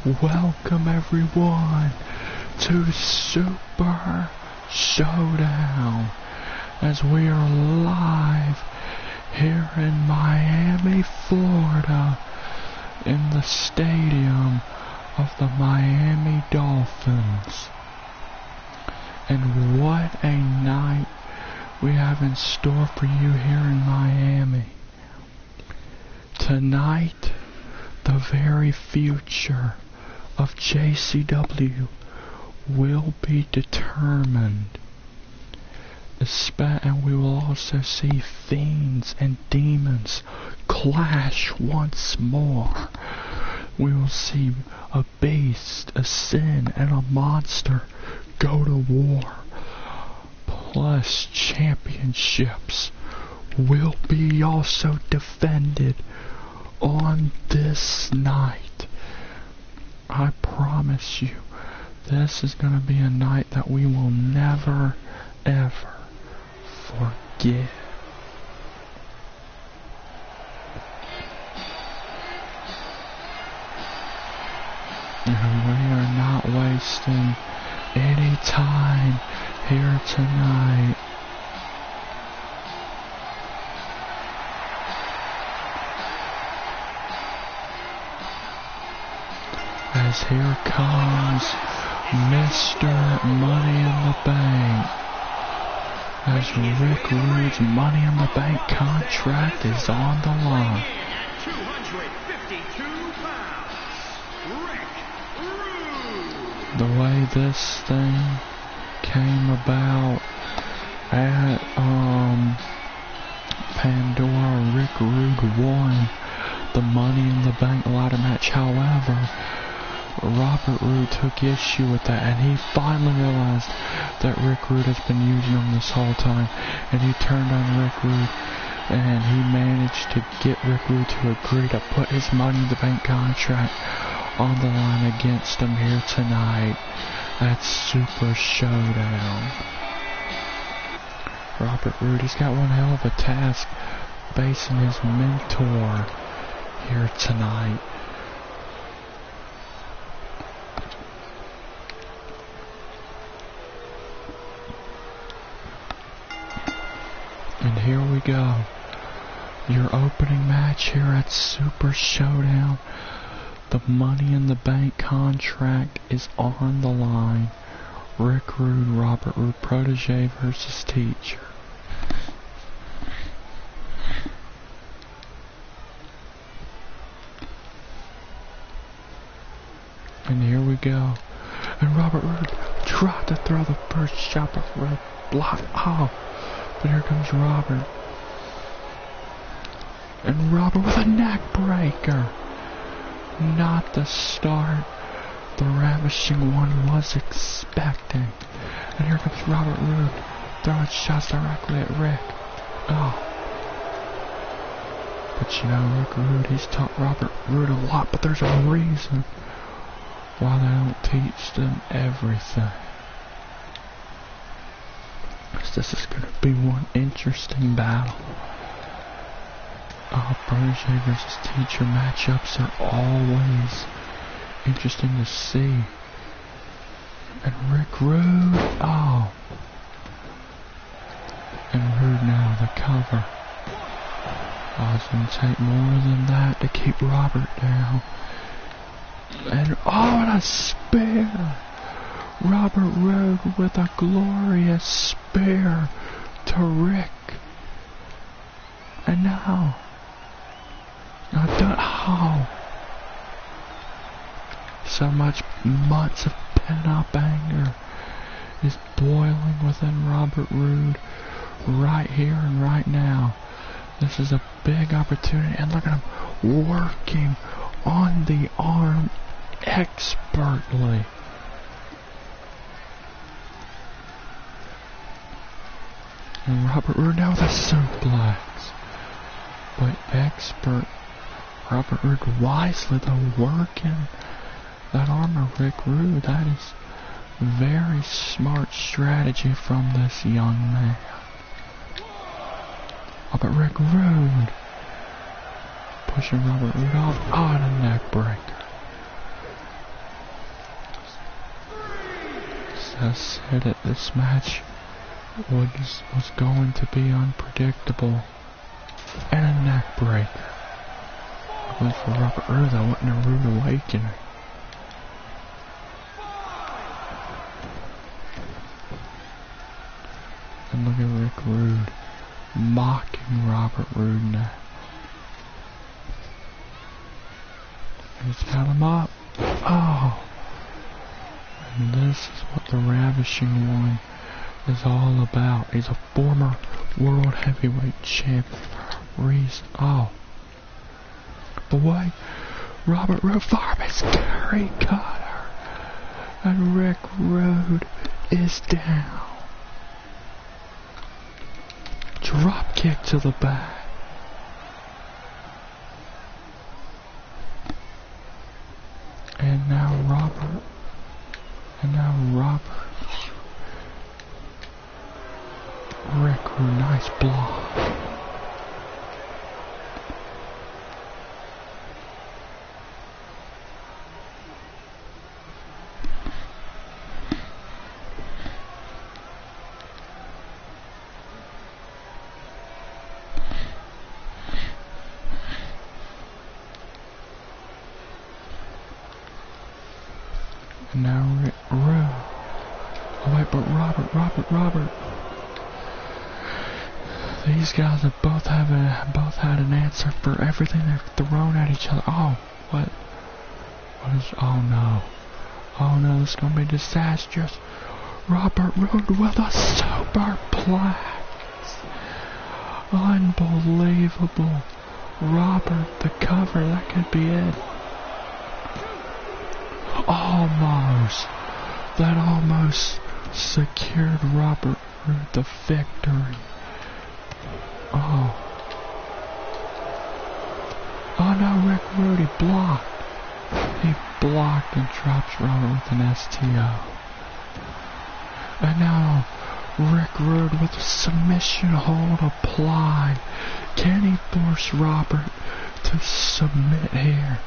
Welcome everyone to Super Showdown as we are live here in Miami, Florida in the stadium of the Miami Dolphins. And what a night we have in store for you here in Miami. Tonight, the very future of Jcw will be determined. And we will also see fiends and demons clash once more. We will see a beast, a sin, and a monster go to war. Plus, championships will be also defended on this night. I promise you, this is going to be a night that we will never, ever forget. And we are not wasting any time here tonight. As here comes Mr. Money in the Bank. As Rick Rude's Money in the Bank contract is on the line. 252 pounds, Rick Rude. The way this thing came about at Pandora, Rick Rude won the Money in the Bank ladder match. However, Robert Roode took issue with that, and he finally realized that Rick Rude has been using him this whole time, and he turned on Rick Rude, and he managed to get Rick Rude to agree to put his Money in the Bank contract on the line against him here tonight at Super Showdown. Robert Roode, he's got one hell of a task facing his mentor here tonight. And here we go. Your opening match here at Super Showdown. The Money in the Bank contract is on the line. Rick Rude, Robert Roode, protege versus teacher. And here we go. And Robert Roode tried to throw the first shot, but Red blocked. Oh. But here comes Robert. And Robert with a neck breaker. Not the start the ravishing one was expecting. And here comes Robert Roode throwing shots directly at Rick. Oh. But you know, Rick Rude, he's taught Robert Roode a lot, but there's a reason why they don't teach them everything. This is going to be one interesting battle. Protege versus teacher matchups are always interesting to see. And Rick Rude, oh. And Rude now the cover. Oh, it's going to take more than that to keep Robert down. And oh, and a spear! Robert Roode with a glorious spear to Rick. And now, so much months of pent-up anger is boiling within Robert Roode right here and right now. This is a big opportunity, and look at him working on the arm expertly. And Robert Roode now with a suplex. But expert Robert Roode wisely though working that arm of Rick Rude. That is very smart strategy from this young man. Oh, but Rick Rude pushing Robert Roode off. Oh, and a neck breaker. I said it, this match was going to be unpredictable. And a neck breaker. It was for Robert Roode, that wasn't a rude awakening. And look at Rick Rude mocking Robert Roode now. He's got him up. Oh! And this is what the Ravishing One is all about. He's a former World Heavyweight Champion. Oh. The way Robert Roode farmed his Curry Cutter. And Rick Rude is down. Drop kick to the back. And now Robert. Rick Rude, nice block. And now Rick Rude. Oh wait, but Robert. These guys have both had an answer for everything they've thrown at each other. Oh, what is, oh no, this is gonna be disastrous. Robert Roode with a superplex. Unbelievable. Robert, the cover, that could be it. That almost secured Robert Roode the victory. Oh no, Rick Rude, he blocked. He blocked and drops Robert with an STO. And now Rick Rude with a submission hold applied. Can he force Robert to submit here?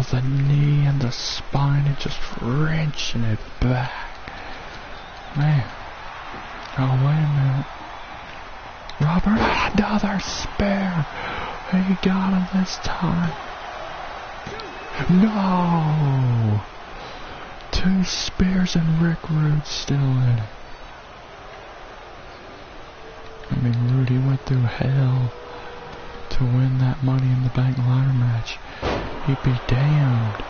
The knee and the spine and just wrenching it back. Man. Oh, wait a minute. Robert, another spear. He got him this time. No! 2 spears and Rick Rude still in it. I mean, Rudy went through hell to win that Money in the Bank ladder match. He'd be damned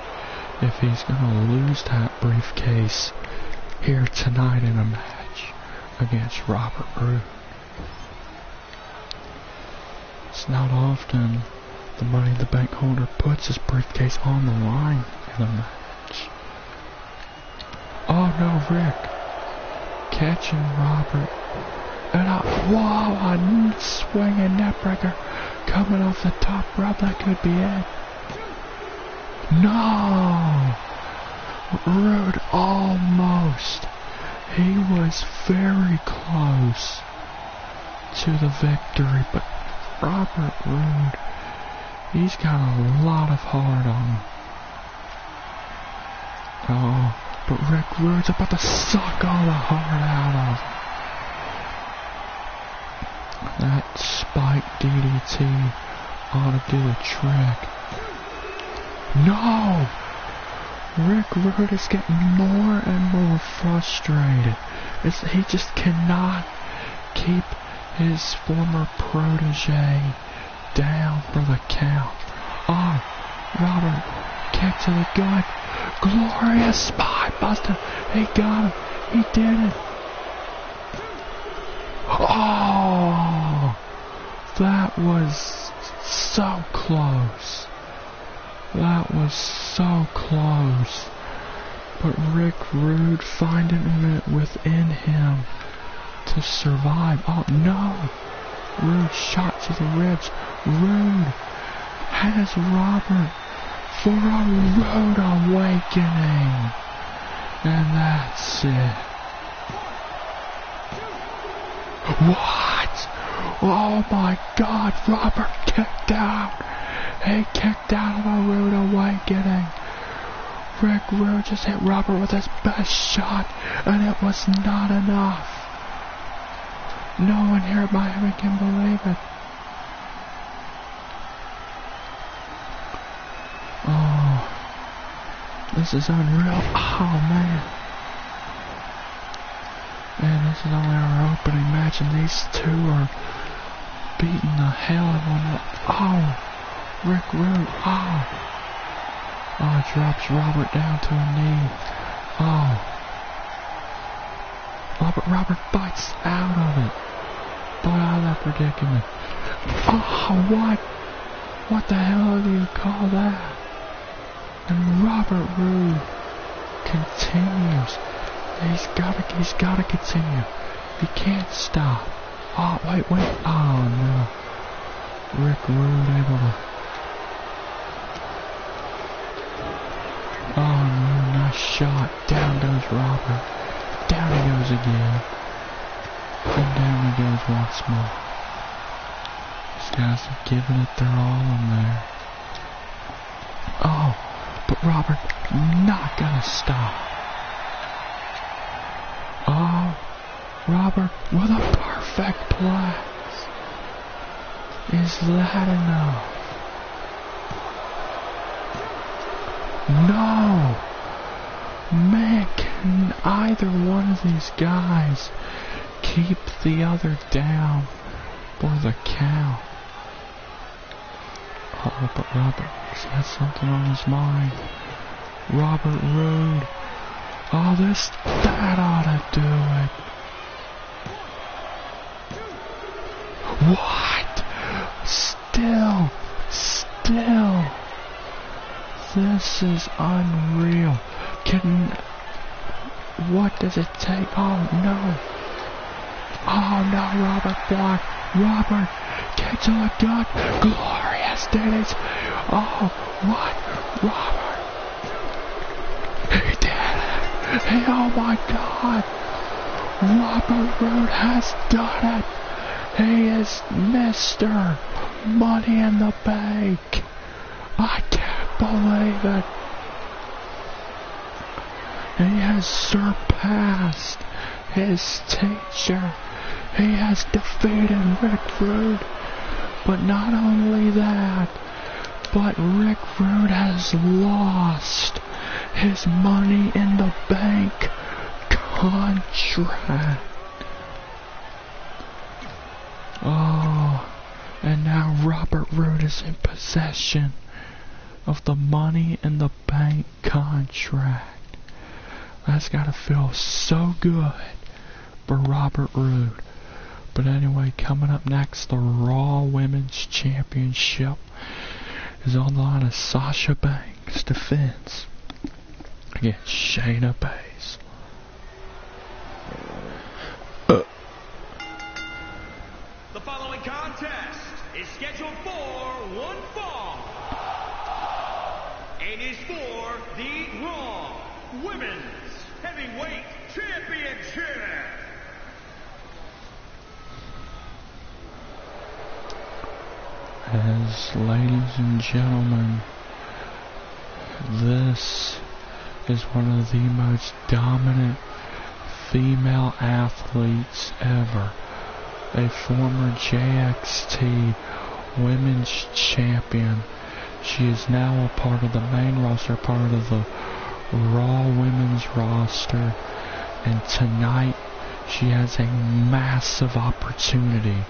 if he's gonna lose that briefcase here tonight in a match against Robert Roode. It's not often the Money in the Bank holder puts his briefcase on the line in a match. Oh no, Rick catching Robert, and a swinging neckbreaker coming off the top rope. That could be it. No! Rude almost. He was very close to the victory, but Robert Roode, he's got a lot of heart on him. Oh, but Rick Rude's about to suck all the heart out of him. That spike DDT ought to do the trick. No! Rick Rude is getting more and more frustrated. He just cannot keep his former protege down for the count. Oh, Robert, kick to the gut. Glorious spine buster. He got him. He did it. Oh, that was so close. That was so close. But Rick Rude finding it within him to survive. Oh no! Rude shot to the ribs. Rude has Robert for a Rude awakening. And that's it. What? Oh my God, Robert kicked out. He kicked out of a Rude awakening. Rick Rude just hit Robert with his best shot, and it was not enough. No one here at Miami can believe it. Oh, this is unreal. Oh, man. Man, this is only our opening match, and these two are beating the hell out of one another. Oh, Rick Rude. Oh. Oh, drops Robert down to a knee. Oh. Robert bites out of it. Boy, out of that predicament. Oh, what? What the hell do you call that? And Robert Roode continues. He's gotta continue. He can't stop. Oh, wait. Oh, no. Rick Rude able to... Oh, no, nice shot. Down goes Robert. Down he goes again. And down he goes once more. These guys are giving it their all in there. Oh, but Robert not gonna stop. Oh, Robert with a perfect place. Is that enough? No! Man, can either one of these guys keep the other down for the count? Oh, but Robert has something on his mind. Robert Roode. Oh, that ought to do it. What? Still. This is unreal. What does it take? Oh, no. Oh, no, Robert blocked. Robert, get to the gut. Glorious ditties. Oh, what? Robert. He did it. Oh, my God. Robert Roode has done it. He is Mr. Money in the Bank. I can't believe it. He has surpassed his teacher. He has defeated Rick Rude. But not only that, but Rick Rude has lost his Money in the Bank contract. Oh, and now Robert Roode is in possession of the Money in the Bank contract. That's gotta feel so good for Robert Roode. But anyway, coming up next, the Raw Women's Championship is on the line as Sasha Banks defends against Shayna Baszler. The following contest is scheduled for one fall and is for the Raw Women's Heavyweight Championship. As ladies and gentlemen, this is one of the most dominant female athletes ever. A former JXT Women's Champion. She is now a part of the main roster, part of the Raw Women's roster, and tonight she has a massive opportunity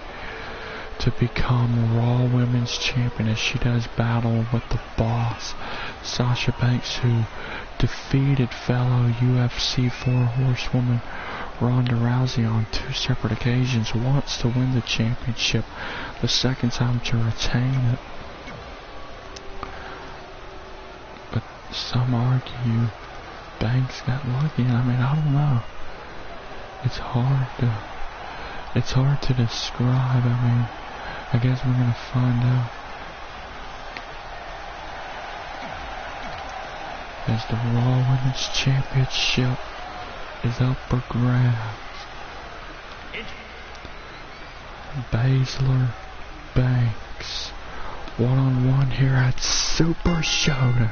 to become Raw Women's Champion as she does battle with the boss, Sasha Banks, who defeated fellow UFC 4-horsewoman Ronda Rousey on 2 separate occasions, once to win the championship, the second time to retain it. But some argue Banks got lucky. I mean, I don't know. It's hard to describe. I mean, I guess we're gonna find out as the Raw Women's Championship is up for grabs. Baszler Banks, one-on-one here at Super Showdown.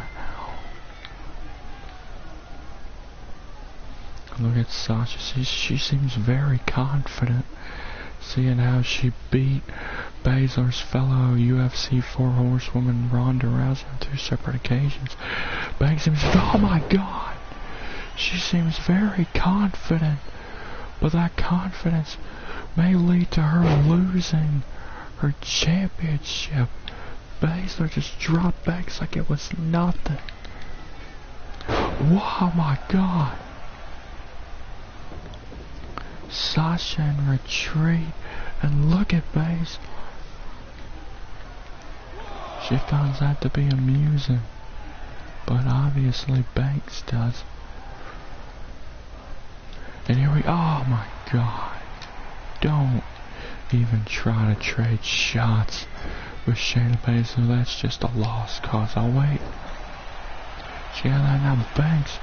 Look at Sasha. She seems very confident, seeing how she beat Baszler's fellow UFC 4 horsewoman Ronda Rousey on 2 separate occasions. Banks seems, oh my god! She seems very confident, but that confidence may lead to her losing her championship. Baszler just dropped Banks like it was nothing. Wow, my god! Sasha in retreat, and look at Baszler. She finds that to be amusing, but obviously Banks does. And here we, oh my god. Don't even try to trade shots with Shayna Baszler. That's just a lost cause. Oh wait. She had that now Banks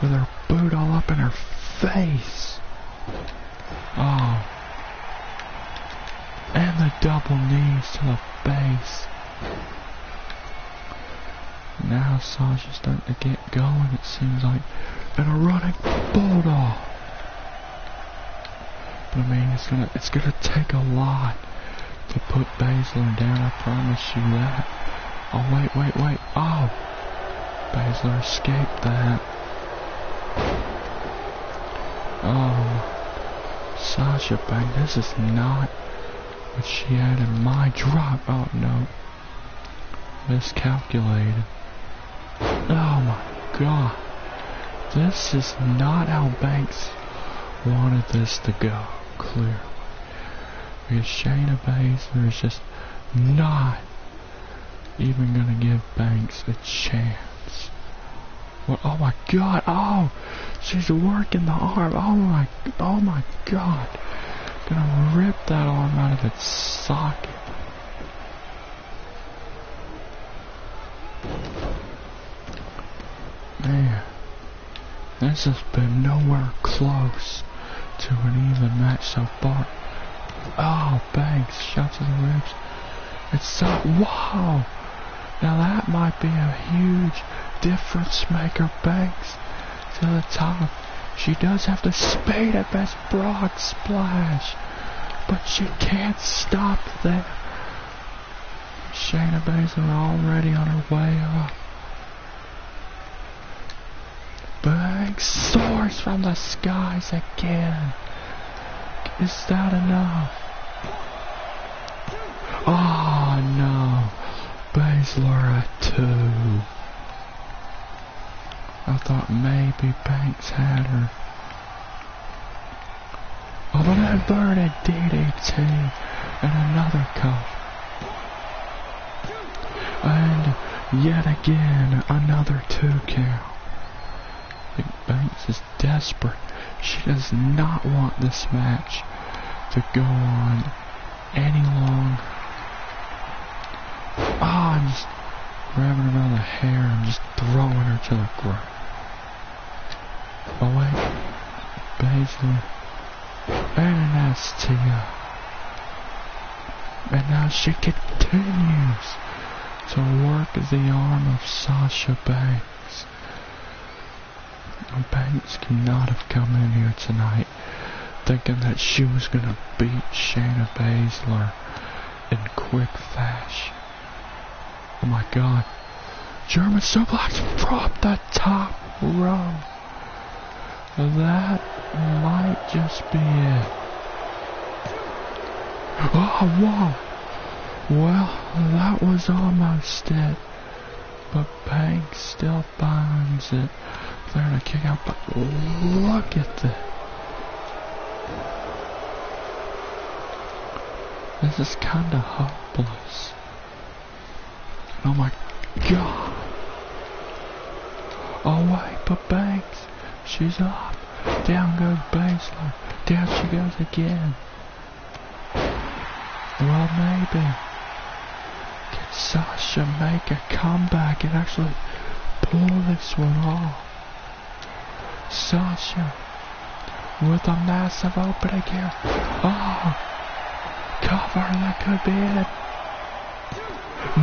with her boot all up in her face. Oh. And the double knees to the face. Now Sasha's starting to get going, it seems like. And a running bulldog. But I mean, it's gonna take a lot to put Baszler down, I promise you that. Oh, wait. Oh! Baszler escaped that. Oh. Sasha Banks, this is not what she had in mind. Drop. Oh, no. Miscalculated. Oh, my God. This is not how Banks wanted this to go. Clear. Because Shayna Baszler is just not even gonna give Banks a chance. What? Oh my god! Oh, she's working the arm. Oh my god! Gonna rip that arm out of its socket. Man, this has been nowhere close to an even match so far. Oh, Banks, shot to the ribs. It's so, wow! Now that might be a huge difference maker. Banks to the top. She does have the speed at best, broad splash, but she can't stop there. Shayna Baszler already on her way up. Banks soars from the skies again. Is that enough? Oh no. Baszler at 2. I thought maybe Banks had her. Oh, but I inverted DDT and another cover. And yet again another 2 count. I think Banks is desperate. She does not want this match to go on any longer. Ah, I'm just grabbing her by the hair and just throwing her to the ground. Oh wait, Baszler, and an STO. And now she continues to work the arm of Sasha Banks. Banks could not have come in here tonight thinking that she was gonna beat Shayna Baszler in quick fashion. Oh my god. German suplex from the top row. That might just be it. Oh, whoa. Well, that was almost it. But Banks still finds it. There to kick out, but look at this. This is kinda hopeless. Oh my god. Oh wait, but Banks, she's up. Down goes Baszler. Down she goes again. Well, maybe. Can Sasha make a comeback and actually pull this one off? Sasha with a massive opening here. Oh, cover, that could be it.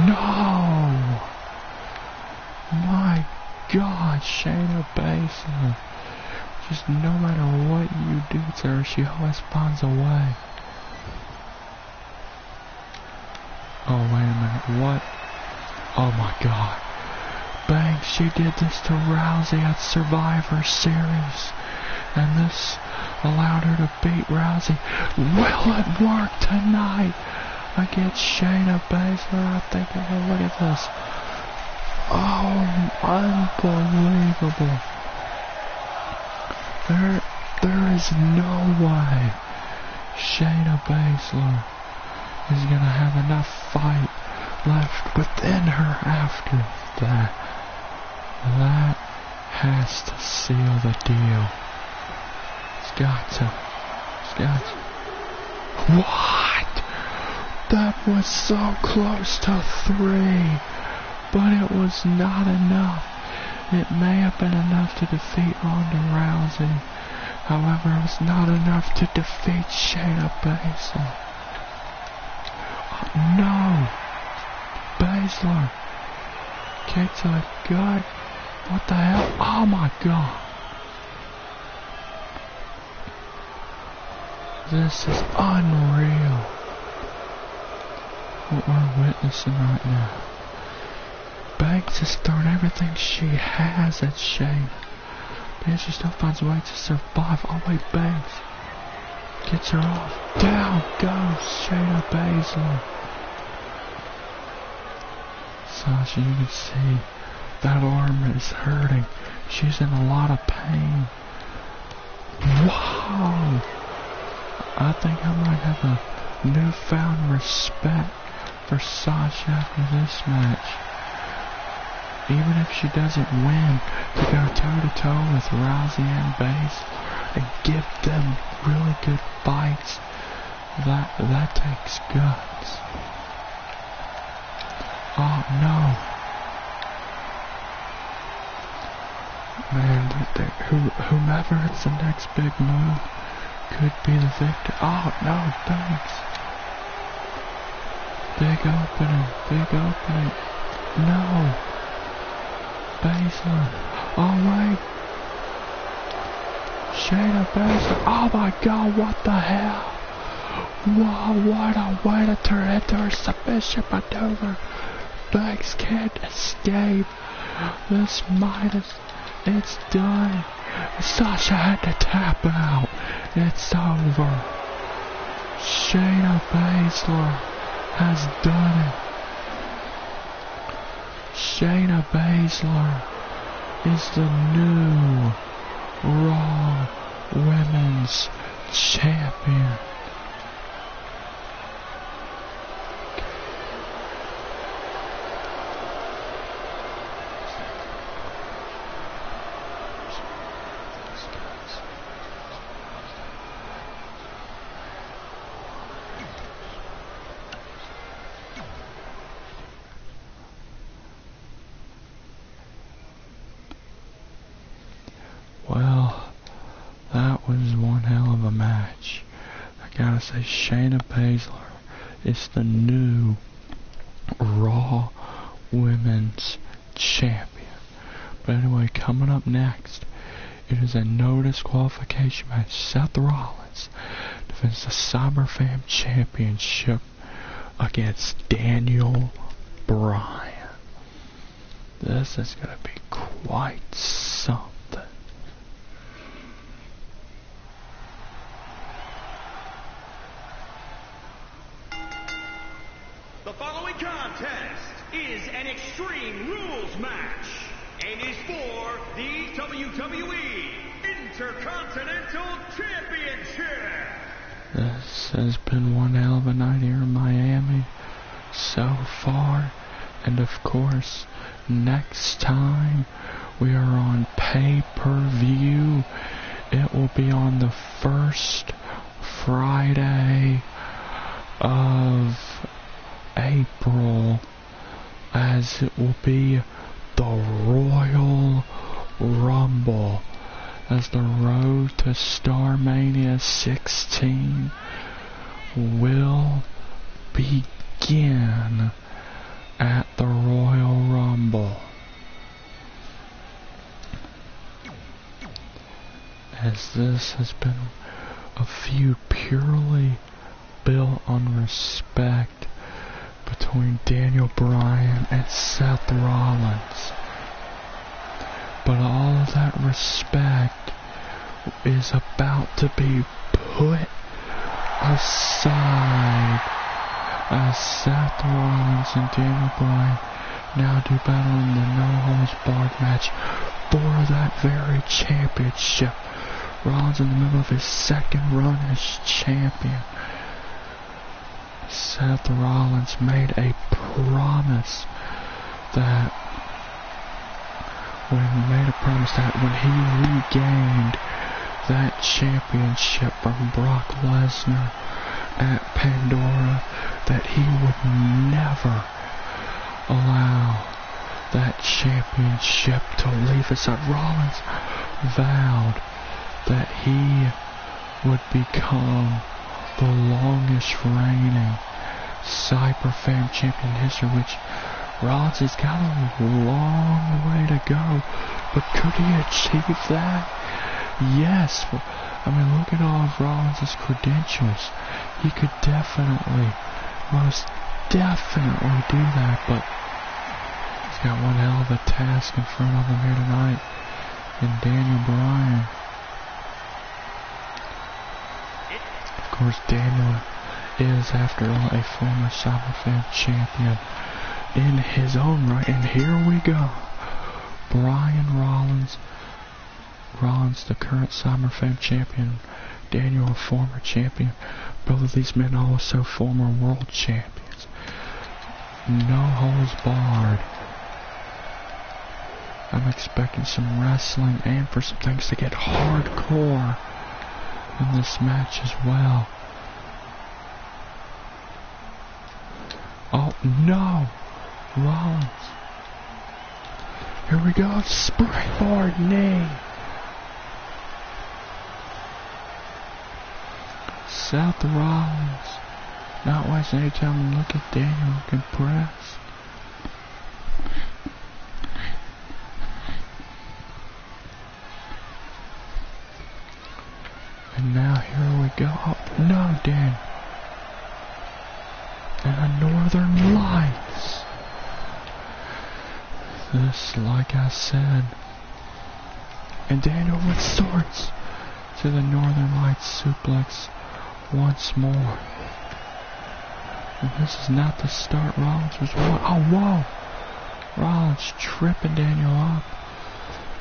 No! My God, Shayna Baszler Just no matter what you do to her, she always finds a way. Oh, wait a minute, what? Oh my god. Bang, she did this to Rousey at Survivor Series. And this allowed her to beat Rousey. Will it work tonight against Shayna Baszler? I think it will. Look at this. Oh, unbelievable. There is no way Shayna Baszler is going to have enough fight left within her after that. That has to seal the deal. It's got to. What? That was so close to 3, but it was not enough. It may have been enough to defeat Ronda Rousey. However, it was not enough to defeat Shayna Baszler. No! Baszler kick to the gut. What the hell? Oh my god. This is unreal. What we're witnessing right now. Banks is throwing everything she has at Shayna. But she still finds a way to survive. Oh wait, Banks gets her off. Down goes Shayna Baszler. Sasha, you can see that arm is hurting. She's in a lot of pain. Wow! I think I might have a newfound respect for Sasha after this match. Even if she doesn't win, to go toe-to-toe with Rousey and Baszler and give them really good fights, that takes guts. Oh no. Man, whomever hits the next big move could be the victor. Oh no, thanks. Big opening. No. Baszler. Oh wait. Shayna Baszler. Oh my god, what the hell? Whoa, what a way to turn into her submission maneuver. Banks can't escape. This Midas, it's done. Sasha had to tap out. It's over. Shayna Baszler has done it. Shayna Baszler is the new Raw Women's Champion. Well, that was one hell of a match. I gotta say, Shayna Baszler is the new Raw Women's Champion. But anyway, coming up next, it is a no disqualification match. Seth Rollins defends the SummerFam Championship against Daniel Bryan. This is gonna be quite something. The following contest is an Extreme Rules match and is for the WWE Intercontinental Championship. This has been one hell of a night here in Miami so far, and of course, next time we are on pay-per-view, it will be on the first Friday of April, as it will be the Royal Rumble, as the road to StarMania 16 will begin at the Royal Rumble. as this has been a feud purely built on respect between Daniel Bryan and Seth Rollins. But all of that respect is about to be put aside as Seth Rollins and Daniel Bryan now do battle in the no-holds-barred match for that very championship. Rollins in the middle of his second run as champion. Seth Rollins made a promise that when he regained that championship from Brock Lesnar at Pandora, that he would never allow that championship to leave his side. Rollins vowed that he would become the longest reigning Cyberfam champion in history, which Rollins has got a long way to go, but could he achieve that? Yes. I mean, look at all of Rollins' credentials. He could most definitely do that, but he's got one hell of a task in front of him here tonight in Daniel Bryan. Of course, Daniel is, after all, a former Cyberfam champion in his own right. And here we go. Bryan Rollins, the current Cyberfam champion, Daniel, a former champion. Both of these men also former world champions. No holds barred. I'm expecting some wrestling and for some things to get hardcore in this match as well. Oh no! Rollins. Here we go. Springboard knee. Seth Rollins not wasting any time. Look at Daniel looking press. And now here we go. Oh, no, Dan. And the Northern Lights. This, like I said. And Daniel with swords to the Northern Lights suplex once more. And this is not the start Rollins was wanting. Oh, whoa. Rollins tripping Daniel up.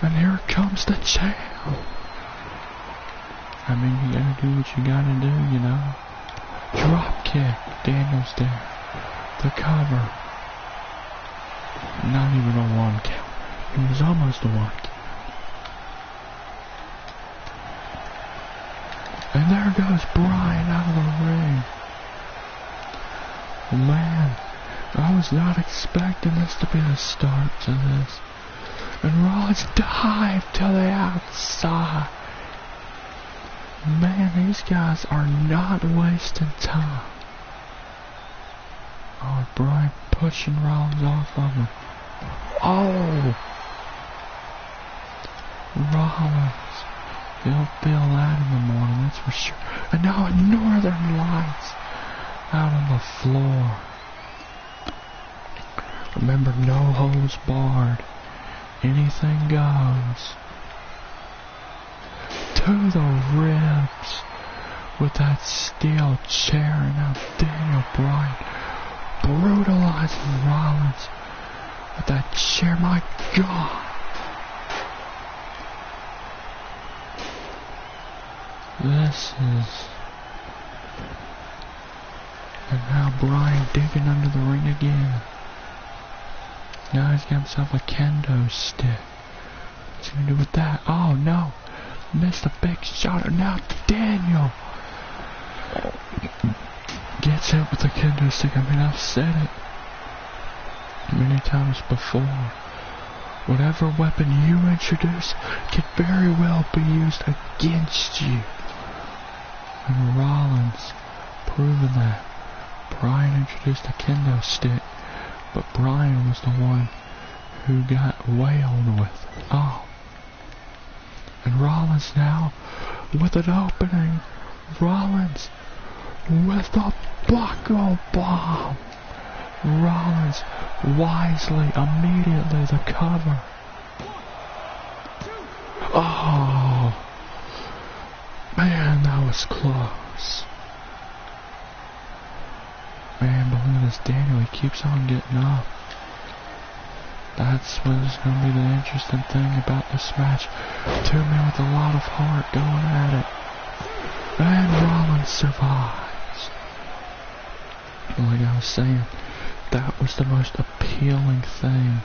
And here comes the champ. I mean, you gotta do what you gotta do, you know. Drop kick. Daniel's there. The cover. Not even a one count. It was almost a one count. And there goes Bryan out of the ring. Man, I was not expecting this to be the start to this. And Rollins dived to the outside. Man, these guys are not wasting time. Oh, Bryan pushing Rollins off of him. Oh! Rollins. He'll feel that in the morning, that's for sure. And now a Northern Lights out on the floor. Remember, no holds barred. Anything goes. To the ribs with that steel chair, and now Daniel Bryan brutalizing Rollins with that chair. My God. This is... And now Bryan digging under the ring again. Now he's got himself a kendo stick. What's he gonna do with that? Oh no! Missed a big shot. Now Daniel gets hit with the kendo stick. I mean, I've said it many times before. Whatever weapon you introduce can very well be used against you. And Rollins proving that. Bryan introduced a kendo stick, but Bryan was the one who got wailed with. Oh. And Rollins now with an opening. Rollins with a buckle bomb. Rollins wisely, immediately the cover. Oh, man, that was close. Man, but look at this Daniel, he keeps on getting up. That's what is going to be the interesting thing about this match. Two men with a lot of heart going at it. And Rollins survives. Like I was saying, that was the most appealing thing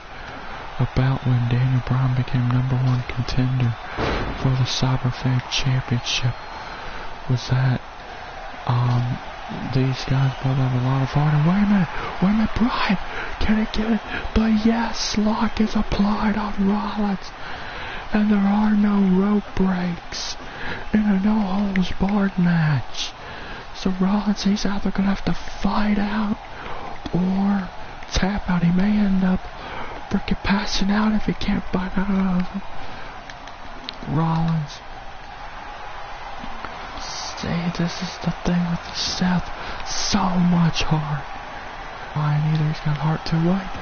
about when Daniel Bryan became #1 contender for the Cyberfan Championship, was that these guys both have a lot of heart. And wait a minute, Bryan, can he get it? But yes, lock is applied on Rollins, and there are no rope breaks in a no-holds-barred match. So Rollins, he's either going to have to fight out or tap out. He may end up freaking passing out if he can't fight out of him. Rollins. See, this is the thing with Seth. So much heart. Ryan either he's got heart too late.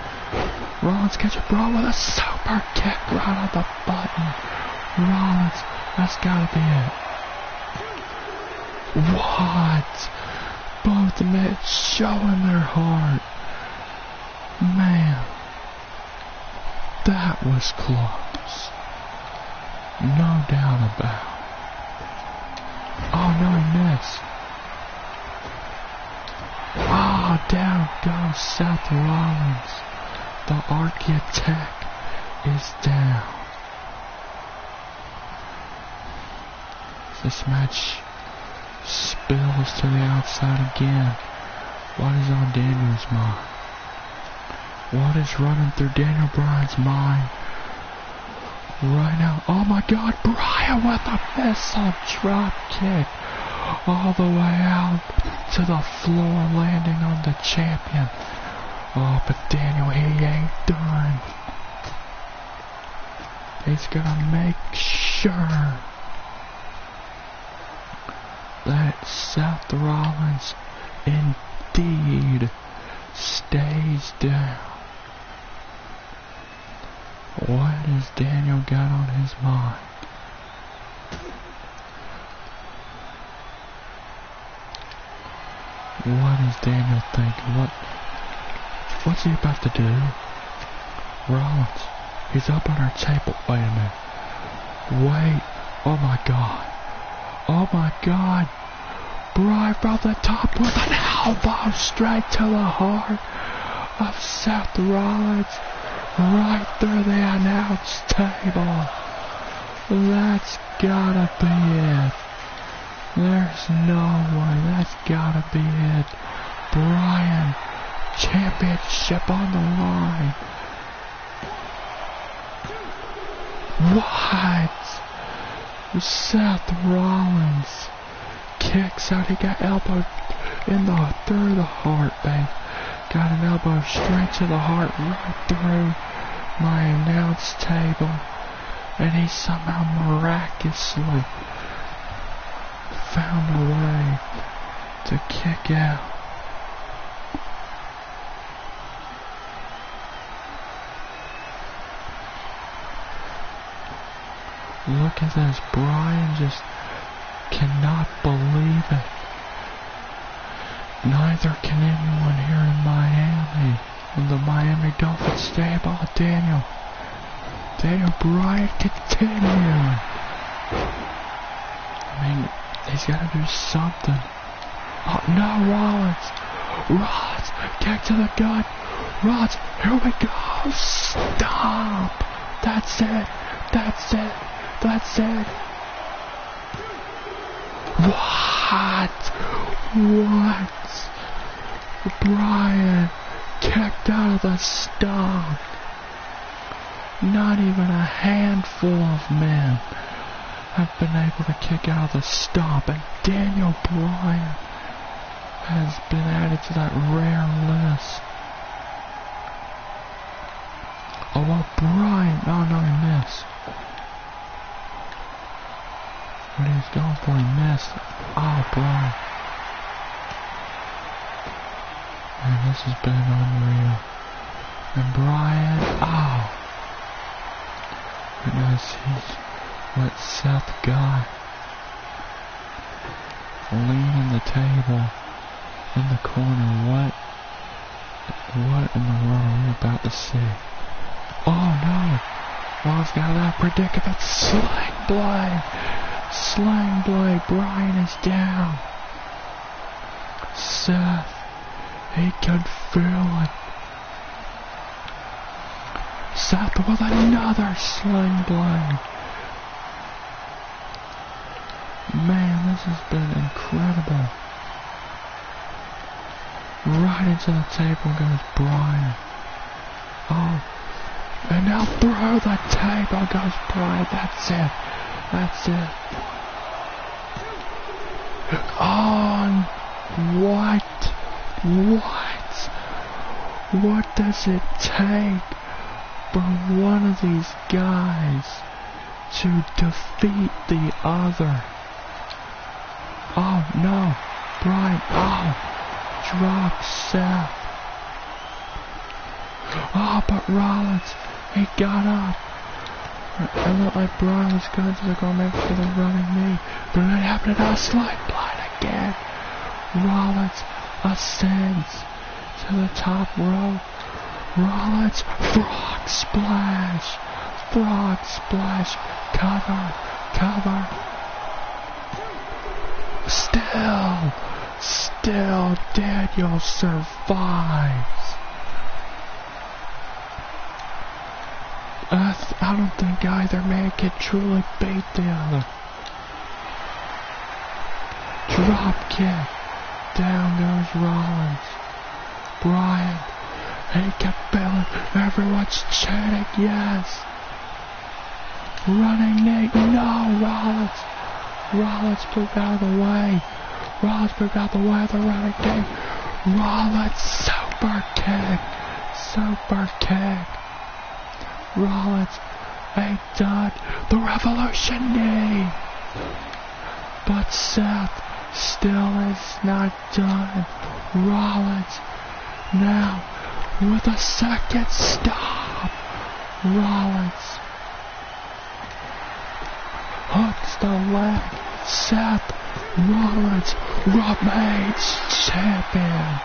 Rollins catch a brawl with a super kick right on the button. Rollins, that's gotta be it. What? Both men showing their heart. Man, that was close. No doubt about it. Oh no, he missed. Oh, down goes Seth Rollins. The architect is down. This match spills to the outside again. What is on Daniel's mind? What is running through Daniel Bryan's mind right now? Oh my God, Bryan with a missile drop kick all the way out to the floor, landing on the champion. Oh, but Daniel, he ain't done. He's gonna make sure that Seth Rollins indeed stays down. What has Daniel got on his mind? What is Daniel thinking? What's he about to do? Rollins, he's up on our table. Wait a minute. Wait. Oh my God. Oh my God. Bryan from the top with an elbow straight to the heart of Seth Rollins. Right through the announce table. That's gotta be it. There's no way. That's gotta be it. Bryan, championship on the line. What? Seth Rollins kicks out. He got elbowed through the heart, babe. Got an elbow straight to the heart, right through my announce table. And he somehow miraculously found a way to kick out. Look at this. Bryan just cannot believe it. Neither can anyone here in Miami, in the Miami Dolphins stable. Daniel Bryan continuing. I mean, he's got to do something. Oh no, Rollins, kick to the gut. Rollins, here we go. Stop. That's it. What? Bryan kicked out of the stomp. Not even a handful of men have been able to kick out of the stomp, and Daniel Bryan has been added to that rare list. Oh, well, Bryan, no, he missed. What he's going for, he missed. Oh, Brian. Man, this has been unreal. And Brian, oh. Goodness, he's let Seth got. Leaning the table in the corner. What in the world are we about to see? Oh no! Ron's got that predicament. Sling blade! Sling blade! Brian is down. Seth, he can feel it. Seth with another sling blade. Man, this has been incredible. Right into the table goes Brian. Oh, and now through the table goes Brian. That's it. That's it. Oh, what? What does it take for one of these guys to defeat the other? Oh no, Brian, oh, dropped Seth. Oh, but Rollins, he got up. It looked like Brian was going to go maybe for the running knee, but it happened to a slide blind again. Rollins ascends to the top rope. Rollins, frog splash, cover. Still Daniel survives. I don't think either man can truly beat the other. Drop kick. Down goes Rollins. Brian, he can feel it. Everyone's chanting yes. Running knee. No, Rollins. Rollins moved out of the way. Rollins moved out of the way of the running knee. Rollins super kick. Rollins ain't done. The revolution knee. But Seth still is not done. Rollins now with a second stop. Rollins hooks the leg. Seth Rollins remains champion.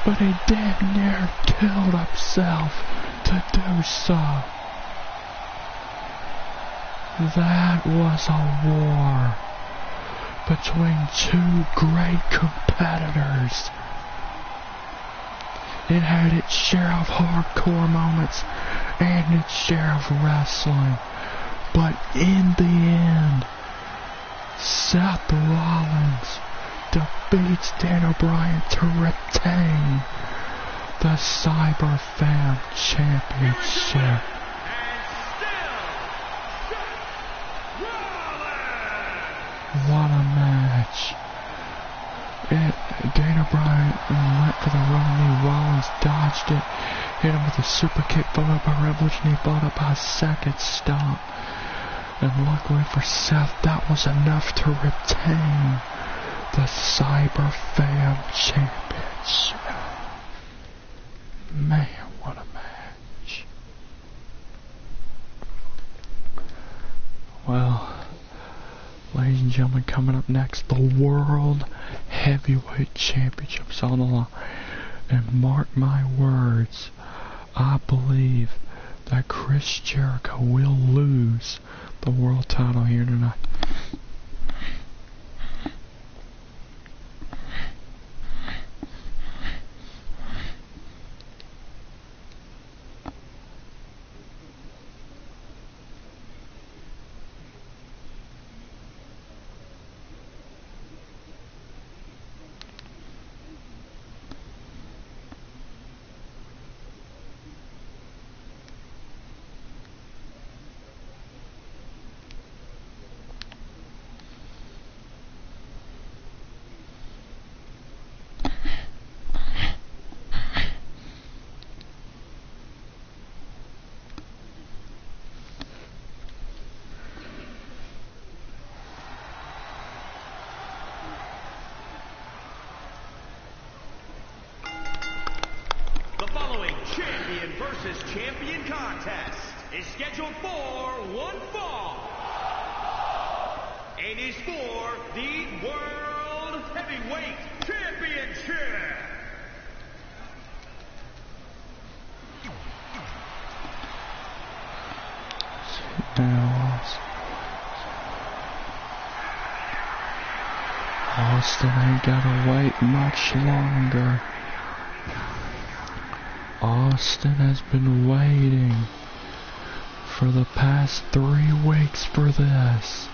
But he damn near killed himself to do so. That was a war between two great competitors. It had its share of hardcore moments and its share of wrestling. But in the end, Seth Rollins defeats Daniel Bryan to retain the Cyberfam Championship. What a match. Daniel Bryan went for the wrong knee. Rollins dodged it, hit him with a super kick followed by a revolution knee, followed up by a second stomp. And luckily for Seth, that was enough to retain the Cyberfam Championship. Man, what a match. Well, ladies and gentlemen, coming up next, the World Heavyweight Championship's on the line. And mark my words, I believe that Chris Jericho will lose the world title here tonight. contest is scheduled for one fall. It is for the World Heavyweight Championship. Austin ain't gotta wait much longer. Austin has been waiting for the past 3 weeks for this.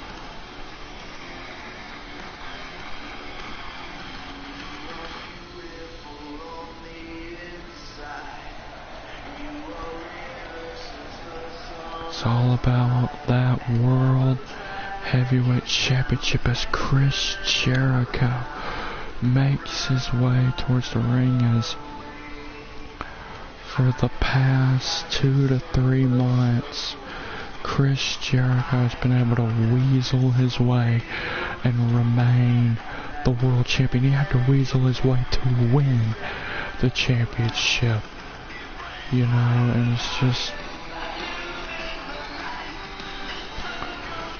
It's all about that World Heavyweight Championship as Chris Jericho makes his way towards the ring as for the past 2 to 3 months, Chris Jericho has been able to weasel his way and remain the world champion. He had to weasel his way to win the championship, you know, and it's just,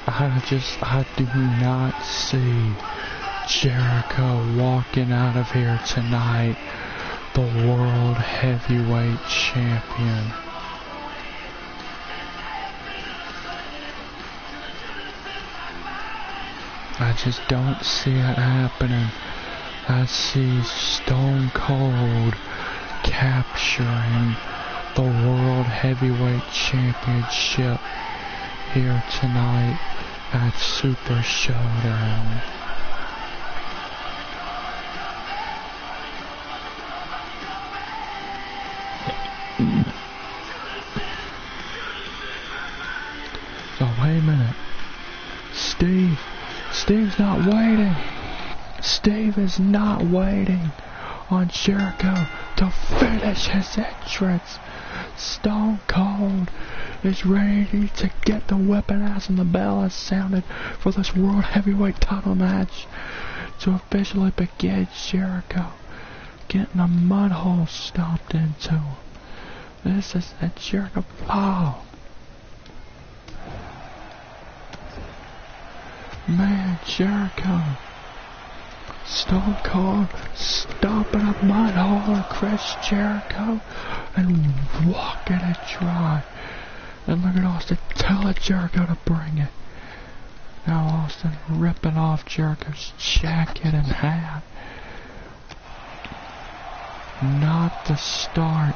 I do not see Jericho walking out of here tonight the World Heavyweight Champion. I just don't see it happening. I see Stone Cold capturing the World Heavyweight Championship here tonight at Super Showdown. So wait a minute. Steve's not waiting. Steve is not waiting on Jericho to finish his entrance. Stone Cold is ready to get the weapon out, and the bell has sounded for this World Heavyweight title match to officially begin. Jericho getting a mud hole stomped into him. This is a Jericho. Oh. Man, Jericho. Stone Cold stomping a mud hole on Chris Jericho and walking it dry. And look at Austin telling Jericho to bring it. Now Austin ripping off Jericho's jacket and hat. Not the start.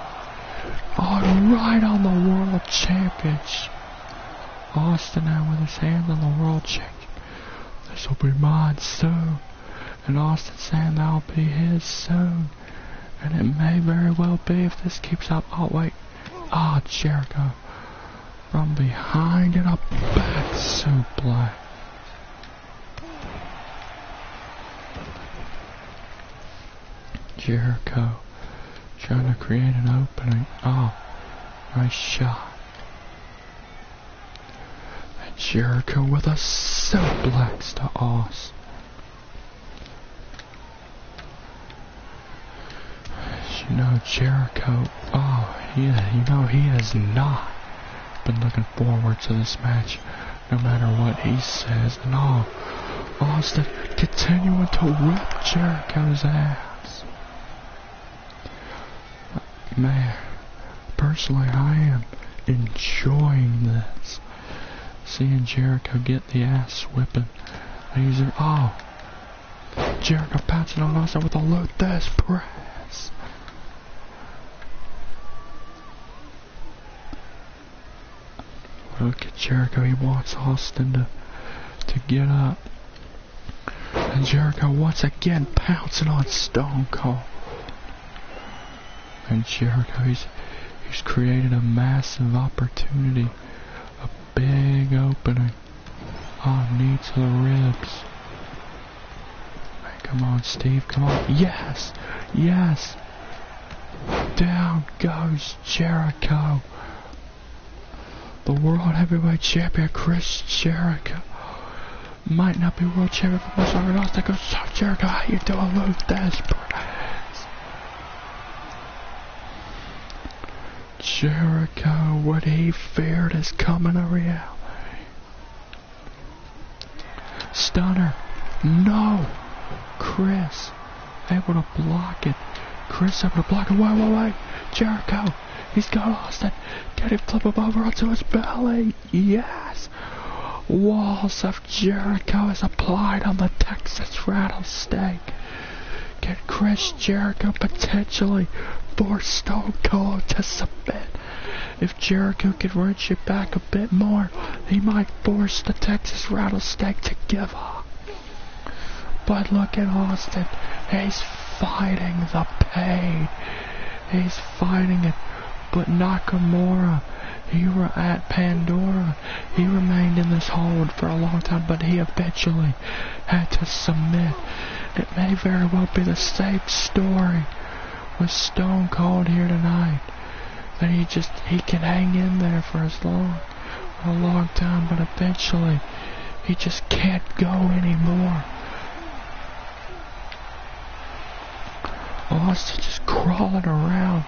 Oh, right on the World Championship. Austin now with his hand on the World Championship. This will be mine soon. And Austin saying that'll be his soon. And it may very well be if this keeps up. Oh, wait. Oh, Jericho. From behind and a back suplex. Jericho trying to create an opening. Oh, nice shot. And Jericho with a suplex to Austin. You know, Jericho, he has not been looking forward to this match, no matter what he says. And Austin continuing to whip Jericho's ass. Man, personally, I am enjoying this. Seeing Jericho get the ass whipping. Jericho pouncing on Austin with a Luther's press. Look at Jericho, he wants Austin to get up. And Jericho once again pouncing on Stone Cold. And Jericho, he's created a massive opportunity. A big opening. Oh, knee to the ribs. Man, come on, Steve, come on. Yes! Yes! Down goes Jericho. The World Heavyweight Champion, Chris Jericho. Might not be World Champion for much longer. Austin goes, Jericho, how you doing? Luther's press. Jericho, what he feared is coming to reality. Stunner. No. Chris able to block it. Chris able to block it. Wait. Jericho. He's got Austin. Can he flip him over onto his belly? Yes. Walls of Jericho is applied on the Texas Rattlesnake. Can Chris Jericho potentially force Stone Cold to submit? If Jericho could wrench it back a bit more, he might force the Texas Rattlesnake to give up. But look at Austin. He's fighting the pain. He's fighting it. But Nakamura, he were at Pandora. He remained in this hold for a long time, but he eventually had to submit. It may very well be the same story with Stone Cold here tonight. That he can hang in there for a long time, but eventually he just can't go anymore. Austin just crawling around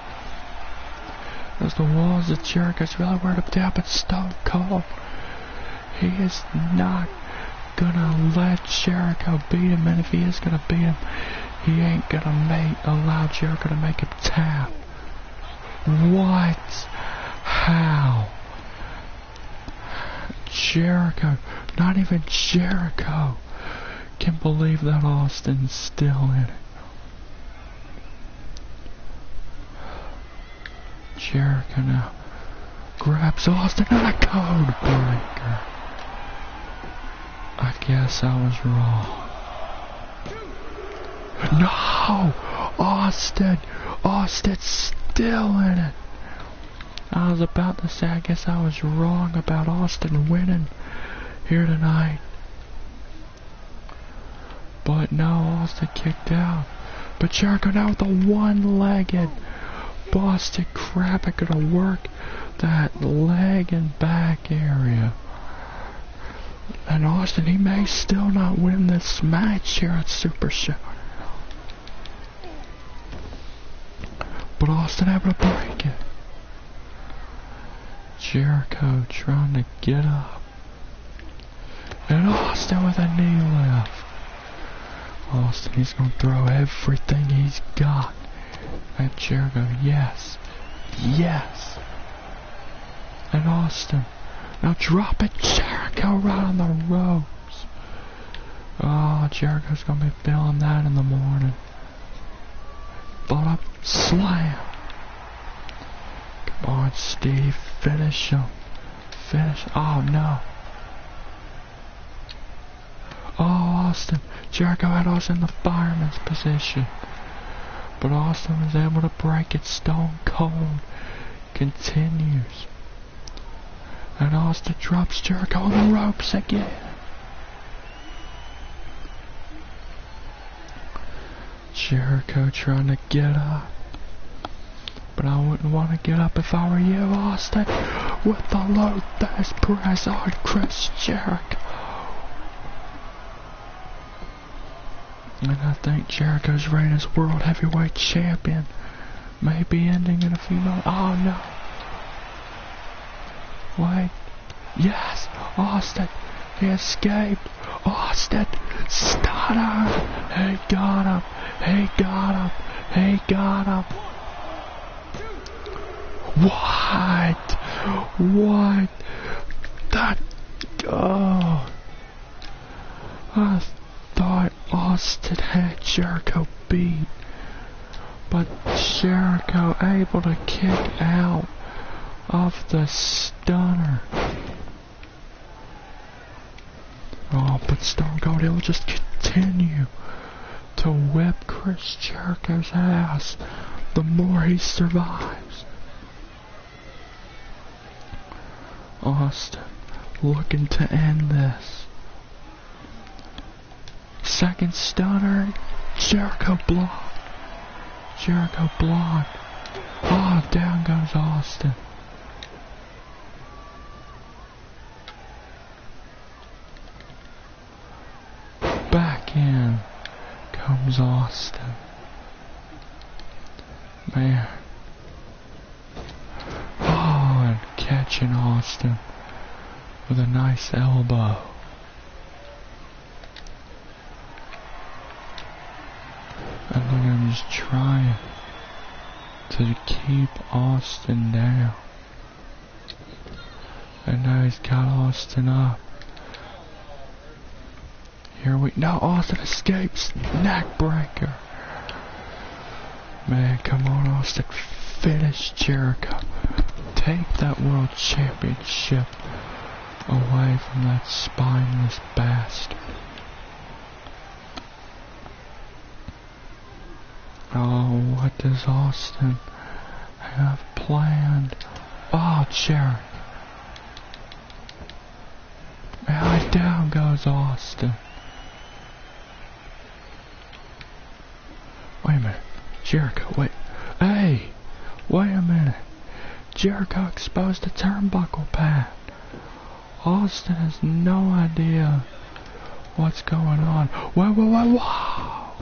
as the walls of Jericho's really wearing him down, but Stone Cold, he is not gonna let Jericho beat him, and if he is gonna beat him, he ain't gonna allow Jericho to make him tap. What? How? Jericho, not even Jericho can believe that Austin's still in it. Jericho now grabs Austin and a code breaker. I guess I was wrong. No! Austin's still in it. I was about to say, I guess I was wrong about Austin winning here tonight. But no, Austin kicked out. But Jericho now with the one-legged Boston crab, I gonna work that leg and back area. And Austin, he may still not win this match here at Super Show. But Austin able to break it. Jericho trying to get up. And Austin with a knee lift. Austin, he's gonna throw everything he's got at Jericho. Yes. And Austin now dropping Jericho right on the ropes. Oh, Jericho's gonna be feeling that in the morning. Bought up slam. Come on, Steve, finish him. Oh no. Oh, Austin. Jericho had Austin in the fireman's position. But Austin was able to break it. Stone Cold continues. And Austin drops Jericho on the ropes again. Jericho trying to get up. But I wouldn't want to get up if I were you, Austin. With the low thigh press on Chris Jericho. And I think Jericho's reign as World Heavyweight Champion may be ending in a few moments. Oh no. Wait. Yes. Austin. He escaped. Austin. Stunner. He got him. What? That. Oh. I thought Austin had Jericho beat, but Jericho able to kick out of the stunner. Oh, but Stone Cold, he'll just continue to whip Chris Jericho's ass the more he survives. Austin looking to end this. Second stunner. Jericho blocked. Oh, down goes Austin. Back in comes Austin. Man. catching Austin with a nice elbow. And look at him just trying to keep Austin down. And now he's got Austin up. Here we no, Austin escapes. Neck breaker. Man, come on, Austin. Finish Jericho. Take that world championship away from that spineless bastard. Oh, what does Austin have planned? Oh, Jericho. And down goes Austin. Wait a minute. Jericho, wait. Hey! Wait a minute. Jericho exposed the turnbuckle pad. Austin has no idea what's going on. Whoa, whoa, whoa, whoa!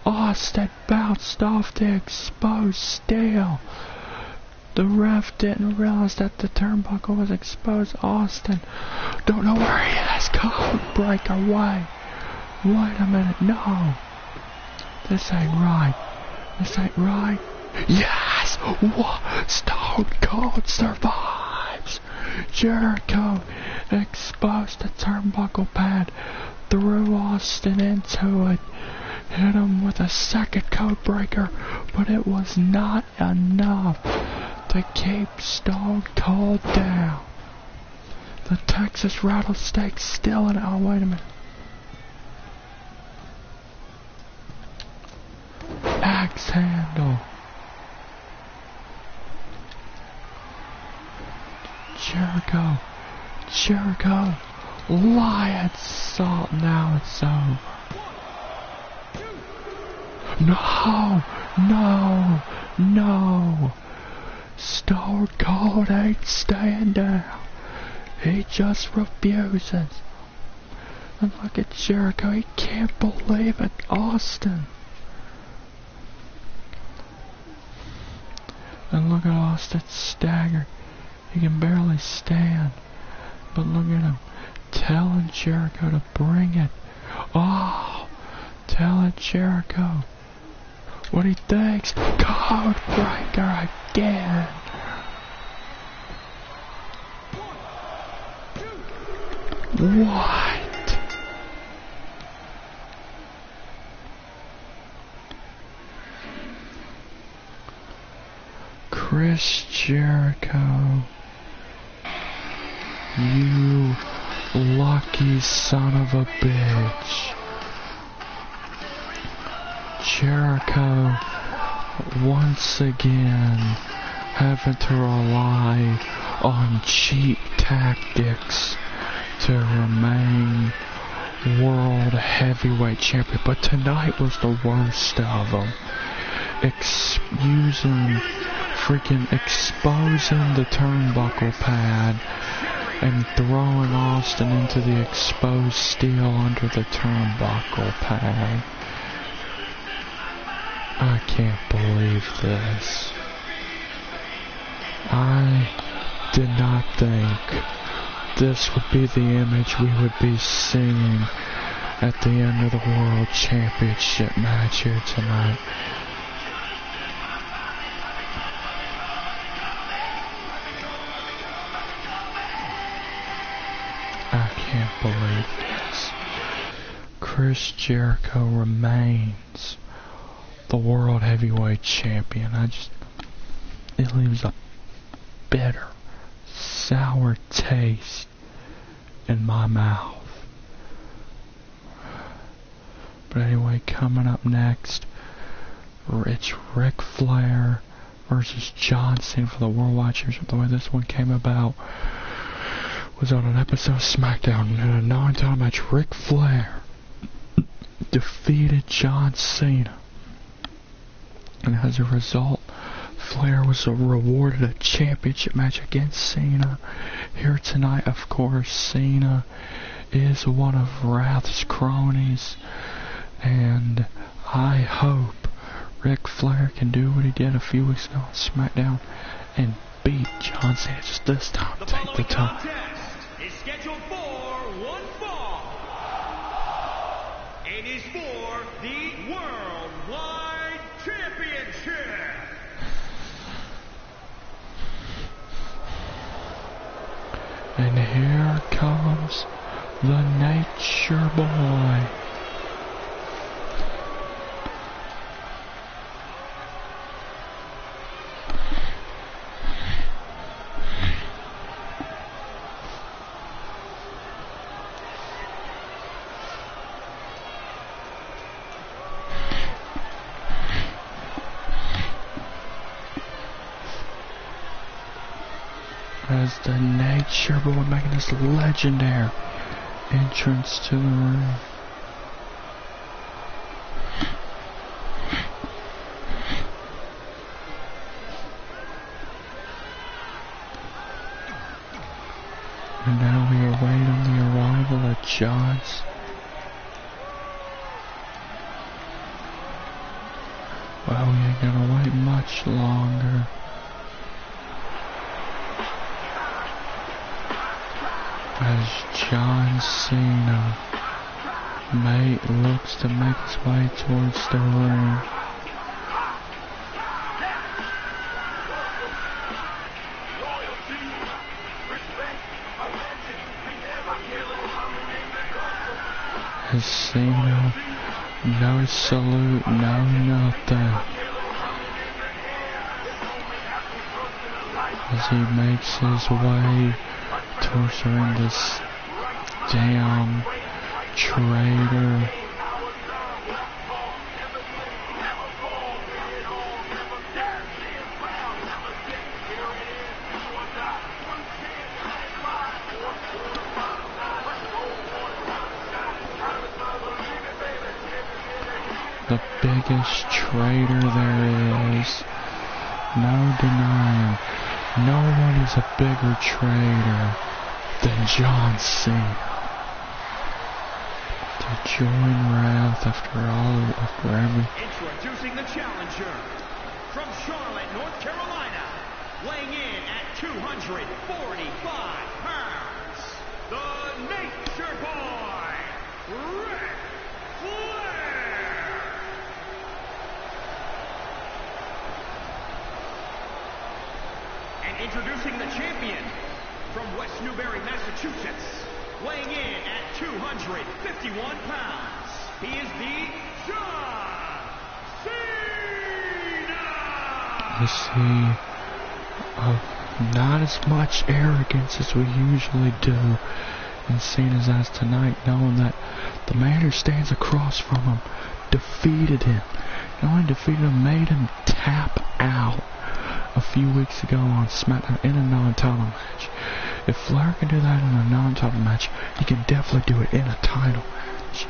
Austin bounced off the exposed steel. The ref didn't realize that the turnbuckle was exposed. Austin, don't know where he is. Code breaker, wait a minute, no. This ain't right. This ain't right. Yes! What? Stone Cold survives. Jericho exposed the turnbuckle pad, threw Austin into it, hit him with a second code breaker, but it was not enough to keep Stone Cold down. The Texas Rattlesnake's still in it. Oh, wait a minute. Axe handle. Jericho, lion salt. Now it's over. No. Stone Cold ain't staying down. He just refuses. And look at Jericho. He can't believe it. Austin. And look at Austin staggered. He can barely stand. But look at him telling Jericho to bring it. Oh, telling Jericho what he thinks. Code breaker again. What? Chris Jericho, you lucky son of a bitch. Jericho once again having to rely on cheap tactics to remain world heavyweight champion, but tonight was the worst of them. Exposing the turnbuckle pad and throwing Austin into the exposed steel under the turnbuckle pad. I can't believe this. I did not think this would be the image we would be seeing at the end of the World Championship match here tonight. I can't believe this. Chris Jericho remains the World Heavyweight Champion. It leaves a bitter, sour taste in my mouth. But anyway, coming up next, it's Ric Flair versus John Cena for the Worldwide Championship. The way this one came about was on an episode of SmackDown. In a non-title match, Ric Flair defeated John Cena. And as a result, Flair was rewarded a championship match against Cena. Here tonight, of course, Cena is one of Wrath's cronies. And I hope Ric Flair can do what he did a few weeks ago on SmackDown and beat John Cena, just this time. Take the time. Contest is scheduled for one fall. It is for the Worldwide Championship. And here comes the Nature Boy. As the Nature Boy making this legendary entrance to the ring. And now we await on the arrival of John's. Well, we ain't gonna wait much longer. As John Cena looks to make his way towards the ring. As Cena, no salute, no nothing. As he makes his way towards the ring, this damn traitor. The biggest traitor there is. No denying. No one is a bigger traitor than John Cena. To join Wrath after every... Introducing the challenger from Charlotte, North Carolina, weighing in at 245 pounds, the Nature Boy, Ric Flair. And introducing the champion from West Newbury, Massachusetts, weighing in at 251 pounds, he is the John Cena! You see, not as much arrogance as we usually do in Cena's eyes tonight, knowing that the man who stands across from him defeated him. Not only defeated him, made him tap out a few weeks ago on SmackDown in a non-title match. If Flair can do that in a non-title match, he can definitely do it in a title match.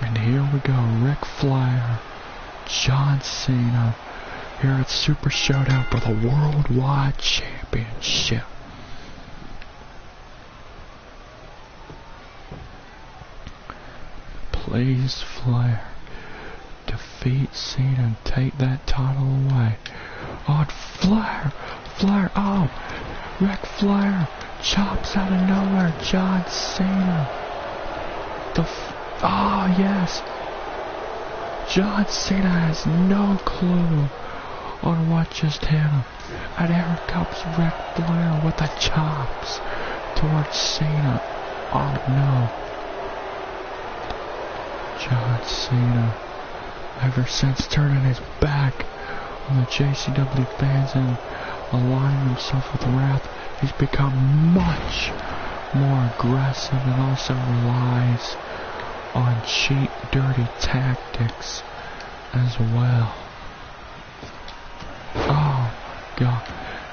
And here we go, Ric Flair, John Cena, here at Super Showdown for the Worldwide Championship. Please, Flair, defeat Cena and take that title away. Oh, Flair, oh, Ric Flair chops out of nowhere, John Cena. Oh, yes. John Cena has no clue on what just hit him. And here comes Ric Flair with the chops towards Cena. Oh, no. John Cena, ever since turning his back on the Jcw fans and aligning himself with Wrath, he's become much more aggressive and also relies on cheap, dirty tactics as well. Oh, God.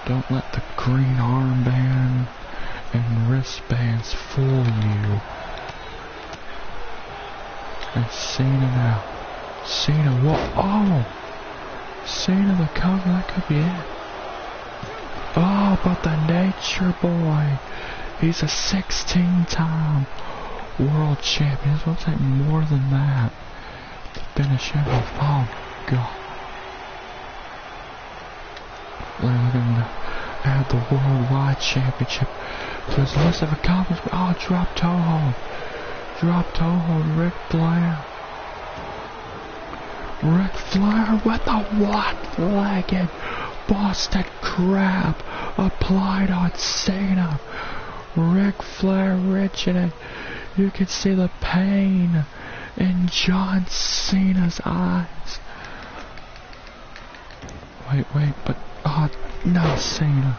Don't let the green armband and wristbands fool you. And Cena now. Cena, what? Oh! Cena the cover, that could be it. Oh, but the Nature Boy. He's a 16-time world champion. It's going to take more than that to finish him off. Oh, God. We're looking add the Worldwide Championship to his list of accomplishments. Oh, drop toe hold. Drop toe hold, Ric Flair. Ric Flair with a one-legged Boston Crab applied on Cena. Ric Flair reaching it. You can see the pain in John Cena's eyes. Wait, but oh no, Cena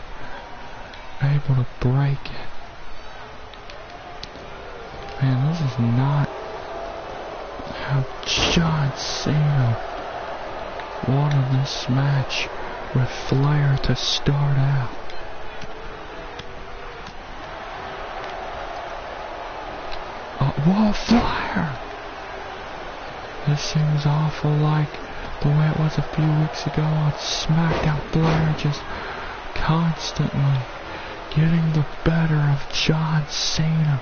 able to break it. Man, this is not how John Cena wanted this match with Flair to start out. Whoa, Flair! This seems awful like the way it was a few weeks ago on SmackDown. Flair just constantly getting the better of John Cena.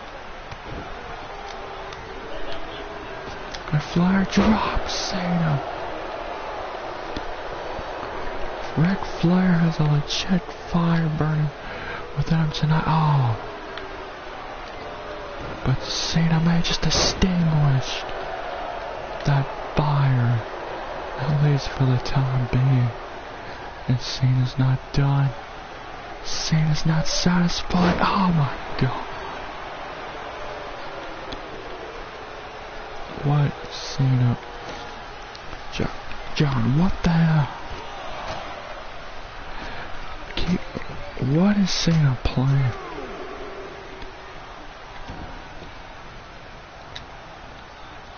And Flair drops Cena. Ric Flair has a legit fire burning within him tonight. Oh. But Cena may just extinguish that fire, at least for the time being. And Cena's not done. Cena's not satisfied. Oh my God. What, Cena? John, what the hell? What is Cena playing?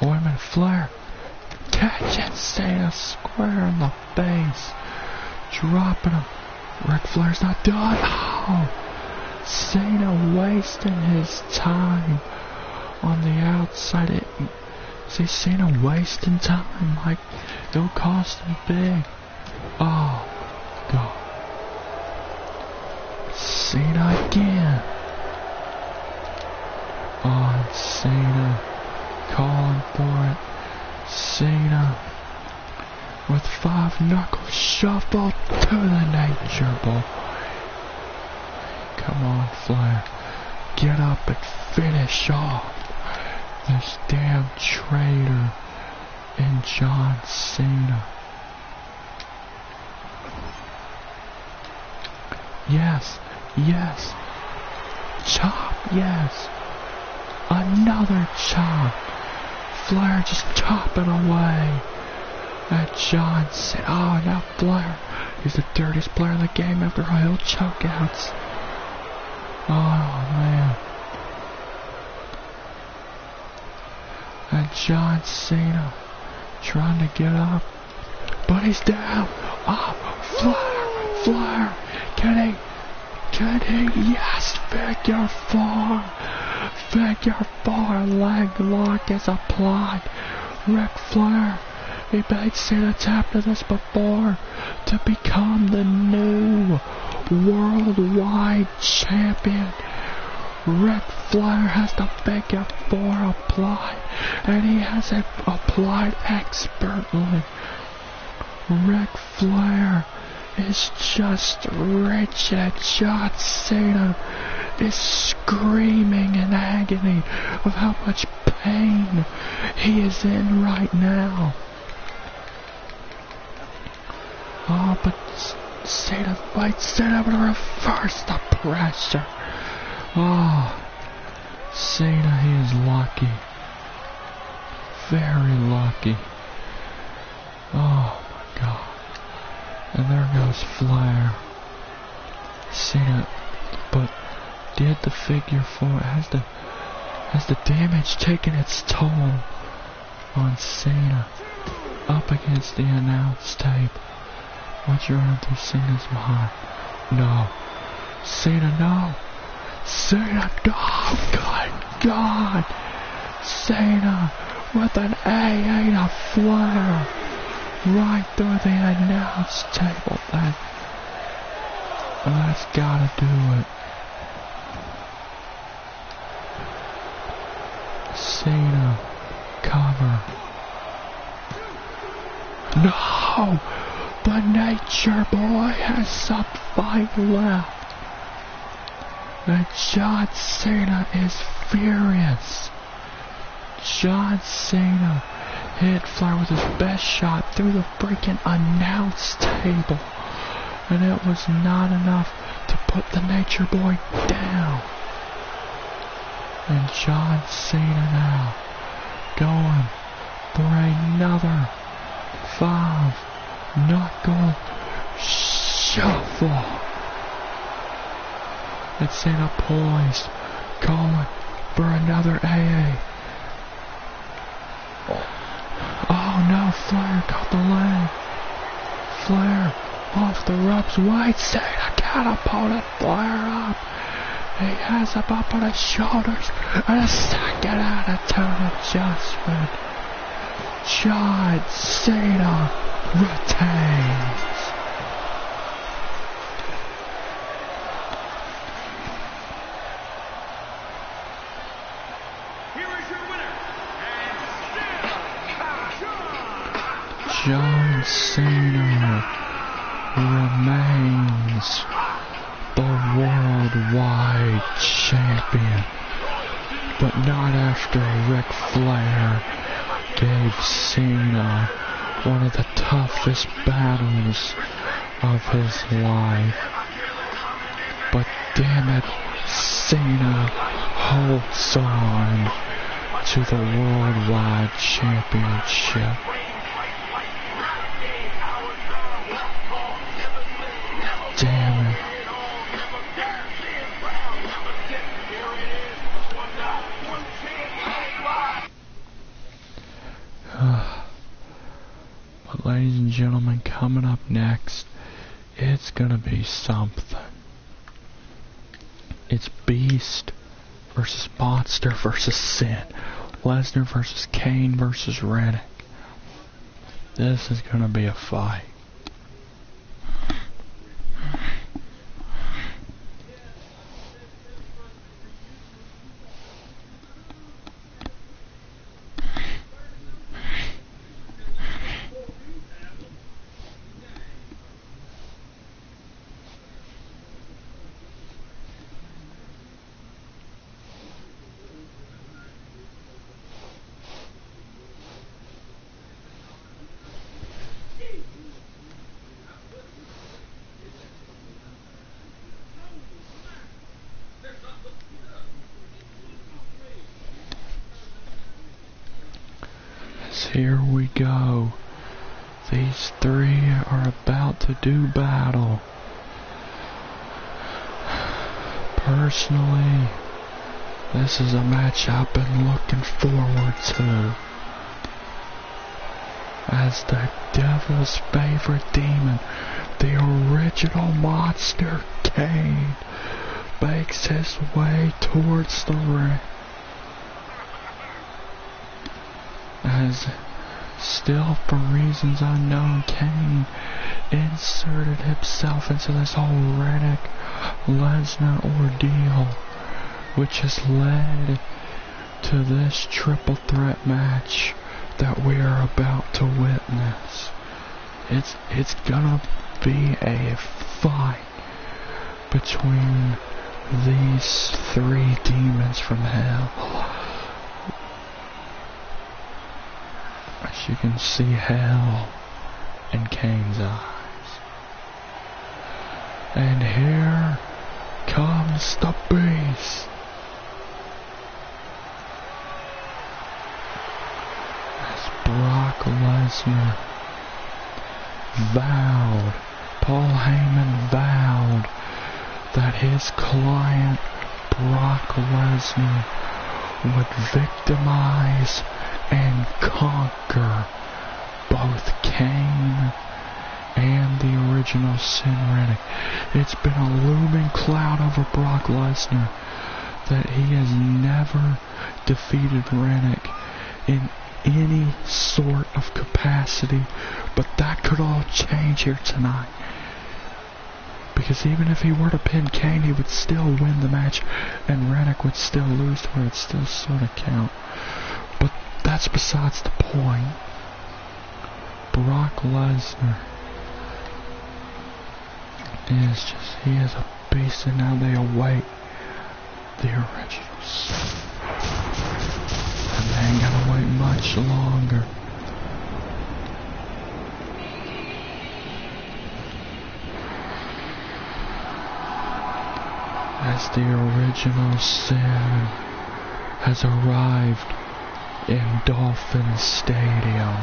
Oh, wait a minute, Flair catching Cena square in the face, dropping him. Ric Flair's not done. Oh, Cena wasting his time on the outside. See, Cena wasting time, like it'll cost him big. Oh, God. Cena again. Oh, and Cena calling for it. Cena with 5 knuckles shuffle to the nature boy. Come on, Flair. Get up and finish off this damn traitor in John Cena. Yes. Chop, yes. Another chop. Flair just chopping away at John Cena. Oh, now Flair. He's the dirtiest player in the game after heel chokeouts. Oh, man. And John Cena trying to get up, but he's down. Oh, Flair. Can he? Yes, figure four leg lock is applied. Ric Flair, he made Cena tap to this before to become the new worldwide champion. Ric Flair has the figure 4 applied, and he has it applied expertly. Ric Flair is just rich at John Cena is screaming in agony of how much pain he is in right now. Oh, but Cena fights Cena to reverse the pressure. Oh, Cena, he is lucky. Very lucky. Oh my God. And there goes Flair. Cena, but did the figure 4, has the damage taken its toll on Cena? Up against the announce table. What's running through Cena's mind? No. Cena, no. Cena, no. Good God. Cena with an AA to Flair. Right through the announce table. That's gotta do it. Cena, cover. No! The Nature Boy has some fight left. And John Cena is furious. John Cena hit Flair with his best shot through the freaking announce table. And it was not enough to put the Nature Boy down. And John Cena now going for another 5-knuckle shuffle. And Cena poised, calling for another AA. Oh no, Flair got the leg. Flair off the ropes. Wait, Cena catapulted Flair up. He has him up on his shoulders. And a second attitude adjustment. John Cena retains. John Cena remains the worldwide champion, but not after Ric Flair gave Cena one of the toughest battles of his life. But damn it, Cena holds on to the worldwide championship. Damn it. But ladies and gentlemen, coming up next, it's gonna be something. It's Beast versus Monster versus Sin. Lesnar versus Kane versus Riddick. This is gonna be a fight. Here we go. These three are about to do battle. Personally, this is a match I've been looking forward to. As the devil's favorite demon, the original monster Kane, makes his way towards the ring. As still for reasons unknown, Kane inserted himself into this whole Riddick Lesnar ordeal, which has led to this triple threat match that we are about to witness. It's gonna be a fight between these three demons from hell. As you can see hell in Kane's eyes. And here comes the Beast. As Brock Lesnar vowed, Paul Heyman vowed that his client Brock Lesnar would victimize and conquer both Kane and the original Sin Riddick. It's been a looming cloud over Brock Lesnar that he has never defeated Riddick in any sort of capacity, but that could all change here tonight. Because even if he were to pin Kane, he would still win the match, and Riddick would still lose to where it still sort of count. But that's besides the point. Brock Lesnar he is a beast, and now they await the originals. And they ain't gonna wait much longer. As the original Sin has arrived in Dolphin Stadium.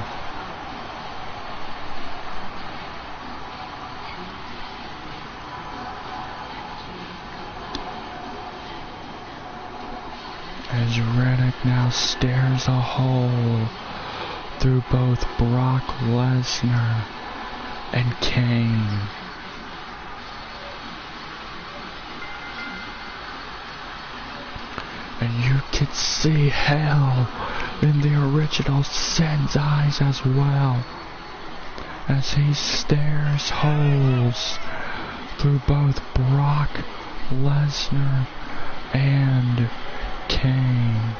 As Riddick now stares a hole through both Brock Lesnar and Kane. And you can see hell in the original Sin's eyes as well, as he stares holes through both Brock Lesnar and Kane.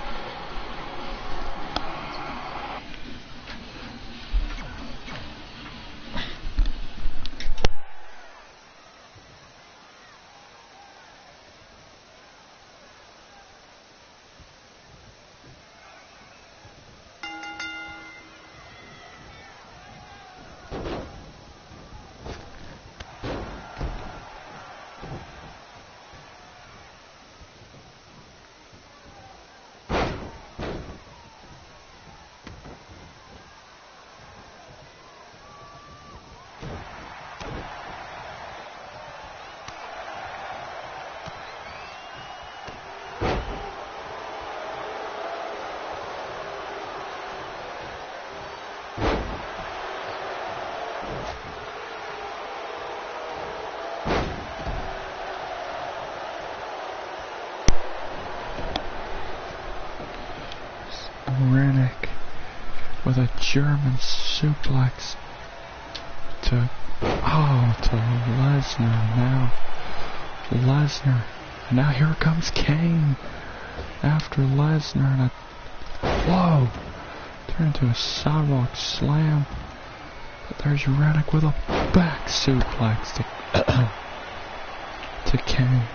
Riddick with a German suplex to Lesnar now. Lesnar. And now here comes Kane after Lesnar and whoa! Turned into a sidewalk slam. But there's Riddick with a back suplex to Kane.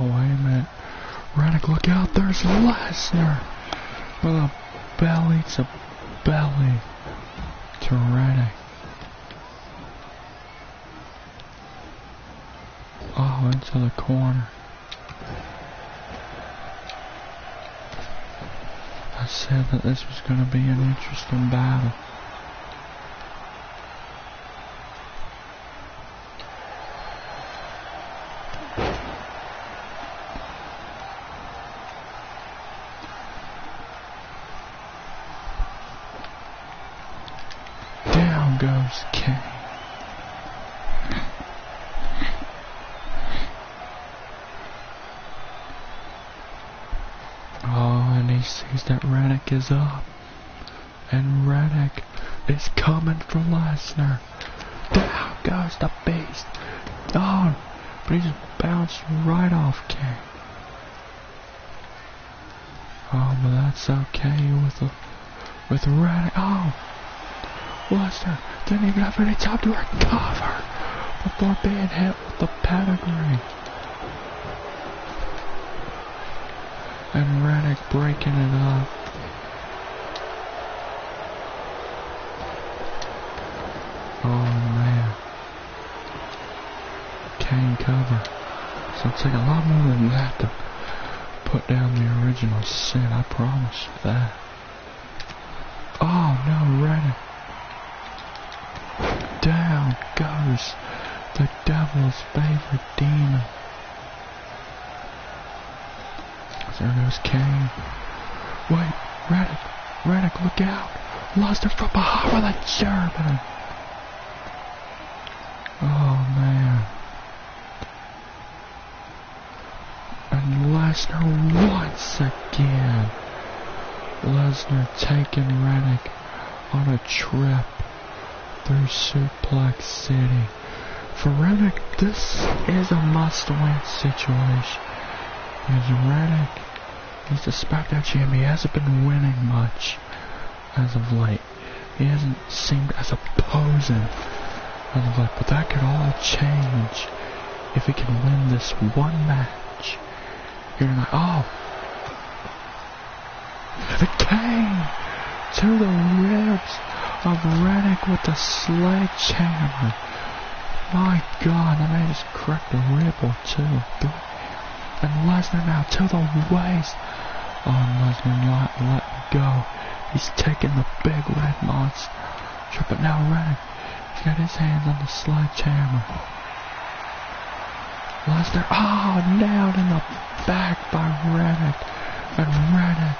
Oh, wait a minute. Riddick, look out, there's Lesnar with a belly to belly to Riddick. Oh, into the corner. I said that this was going to be an interesting battle. Goes Kane. Oh, and he sees that Riddick is up. And Riddick is coming for Lesnar. Down goes the beast. Oh, but he just bounced right off Kane. Oh, but that's okay with Riddick. Oh! Lesnar didn't even have any time to recover before being hit with the pedigree. And Riddick breaking it up. Oh man. Kane cover. So it'll take a lot more than that to put down the original Sin, I promise you that. Oh no, Riddick. Down goes the devil's favorite demon. There goes Kane. Wait, Riddick, look out. Lesnar from behind with a German. Oh man. And Lesnar once again. Lesnar taking Riddick on a trip through Suplex City For Reddick, this is a must-win situation. Because Reddick, he's the SmackDown champ. He hasn't been winning much as of late. He hasn't seemed as opposing as of late. But that could all change if he can win this one match here tonight. Oh! The cane to the ribs of Reddick with the sledgehammer. My God, that may just crack the rib or two or three. And Lesnar now to the waist. Oh, Lesnar not letting go. He's taking the big red monster. But now Reddick, he's got his hands on the sledgehammer. Lesnar, oh, nailed in the back by Reddick. And Reddick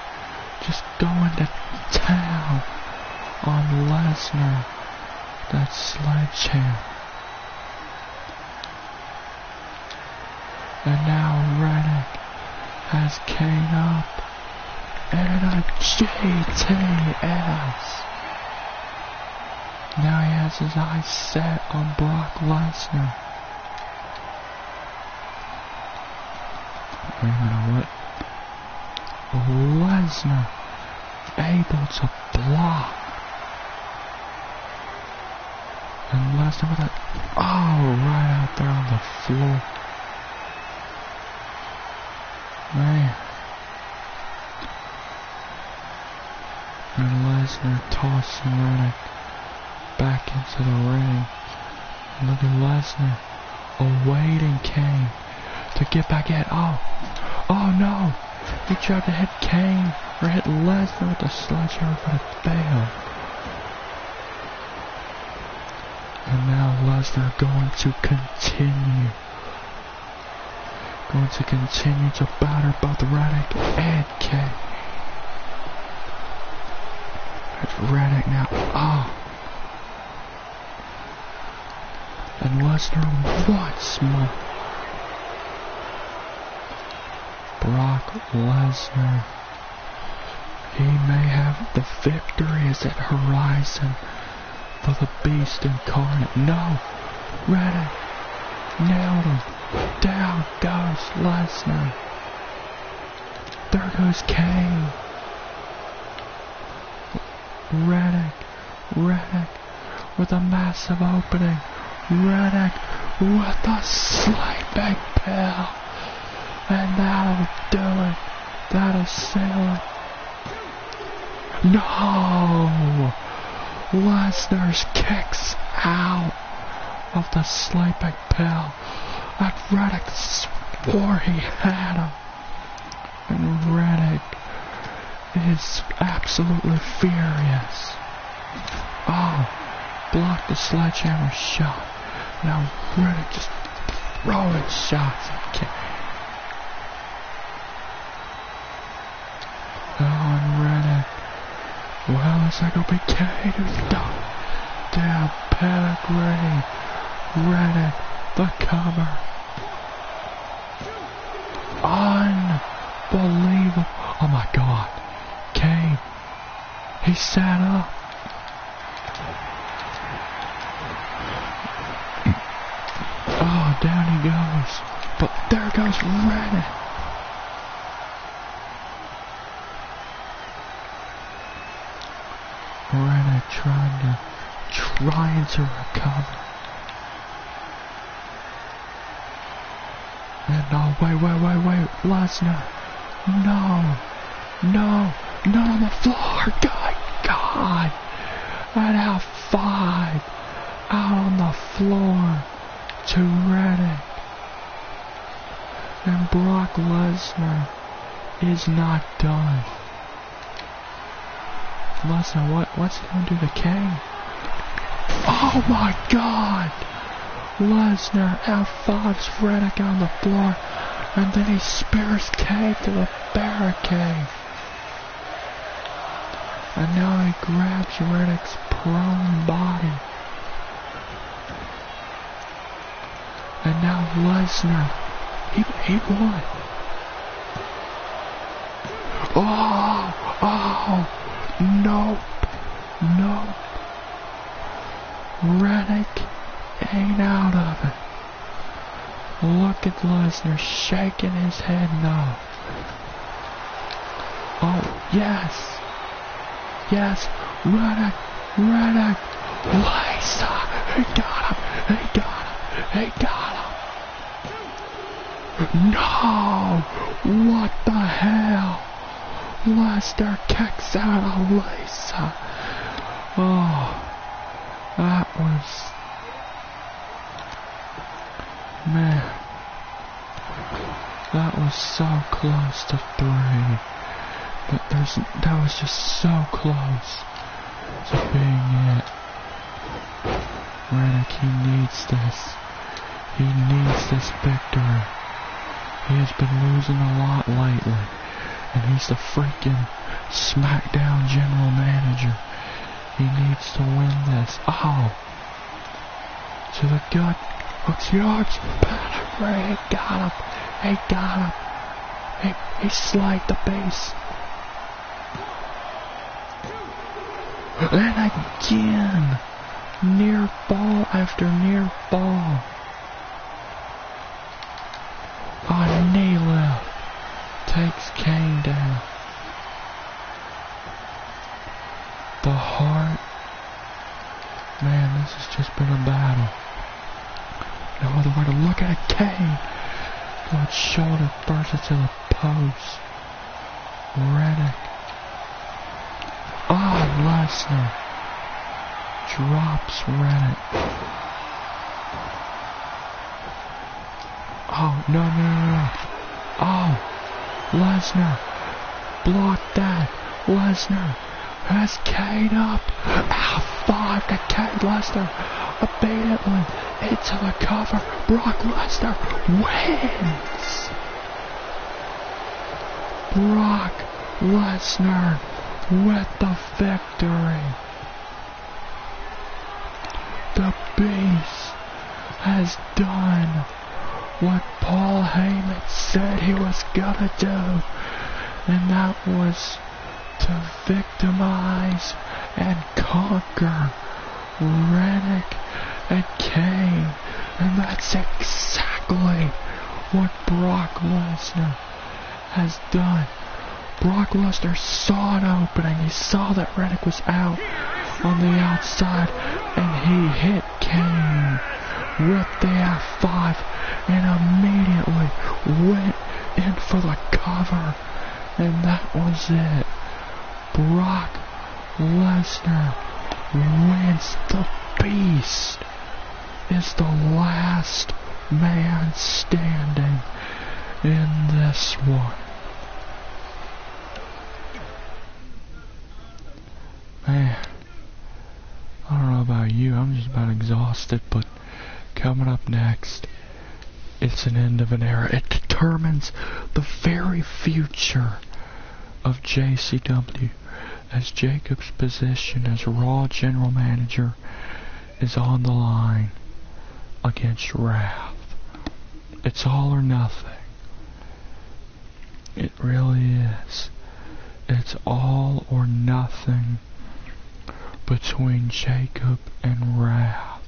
just going to town on Lesnar. That sledgehammer. And now Reddick has Kane up and a GTS. Now he has his eyes set on Brock Lesnar. Wait a minute, what? Lesnar able to block. And Lesnar with a, oh, right out there on the floor. Man. And Lesnar tossing Reddick back into the ring. Look at Lesnar awaiting Kane to get back in. Oh no! He tried to hit Kane or hit Lesnar with the sledgehammer, but it failed. And now Lesnar going to continue to batter both Reddick and Kane. It's Reddick now. Oh. And Lesnar once more. Brock Lesnar. He may have the victory is at horizon for the Beast Incarnate. No. Reddick nailed him. Down goes Lesnar. There goes Kane. Reddick with a massive opening. Reddick with a sleeping pill. And that'll do it. That'll seal it. No! Lesnar's kicks out of the sleeping pill. And Reddick swore he had him. And Reddick is absolutely furious. Oh, blocked the sledgehammer shot. Now Reddick just throwing shots at Kane. Oh, and Reddick. Well, it's like it'll be Kane who's done. Down, pedigree. Reddick, the cover. Unbelievable. Oh my God. Kane. He sat up. Oh, down he goes. But there goes Reddick. Reddick trying to recover. And no, wait, Lesnar. No, on the floor, God. And out 5, out on the floor to Reddick. And Brock Lesnar is not done. Lesnar, what's he gonna do to Kane? Oh my God! Lesnar F5's Reddick on the floor, and then he spears Kane to the barricade. And now he grabs Reddick's prone body. And now Lesnar, he won. Oh, nope. Reddick ain't out of it. Look at Lesnar shaking his head no. Oh, yes. Yes. Reddick. Lisa. He got him. He got him. No. What the hell? Lesnar kicks out of Lisa. Oh. That was... Man, that was so close to 3, but that was just so close to being it. Reddick, he needs this. He needs this victory. He has been losing a lot lately, and he's the freaking SmackDown general manager. He needs to win this. Oh, to the gut. Hooks yards, Pedigree, he got him, he slayed the base. And again, near fall after near fall. A knee lift takes Kane down. The heart, man, this has just been a battle. No other way to look at it. Kane going shoulder first into the post. Reddick. Oh, Lesnar drops Reddick. Oh, no. Oh, Lesnar block that. Lesnar has Kane up. F5 to Kane. Lesnar immediately into the cover. Brock Lesnar wins. Brock Lesnar with the victory. The Beast has done what Paul Heyman said he was gonna do, and that was to victimize and conquer Reddick and Kane, and that's exactly what Brock Lesnar has done. Brock Lesnar saw an opening. He saw that Reddick was out on the outside, and he hit Kane with the F5 and immediately went in for the cover, and that was it. Brock Lesnar wins. The Beast is the last man standing in this one. Man, I don't know about you, I'm just about exhausted, but coming up next, it's an end of an era. It determines the very future of JCW, as Jacob's position as Raw General Manager is on the line against Wrath. It's all or nothing. It really is. It's all or nothing between Jacob and Wrath.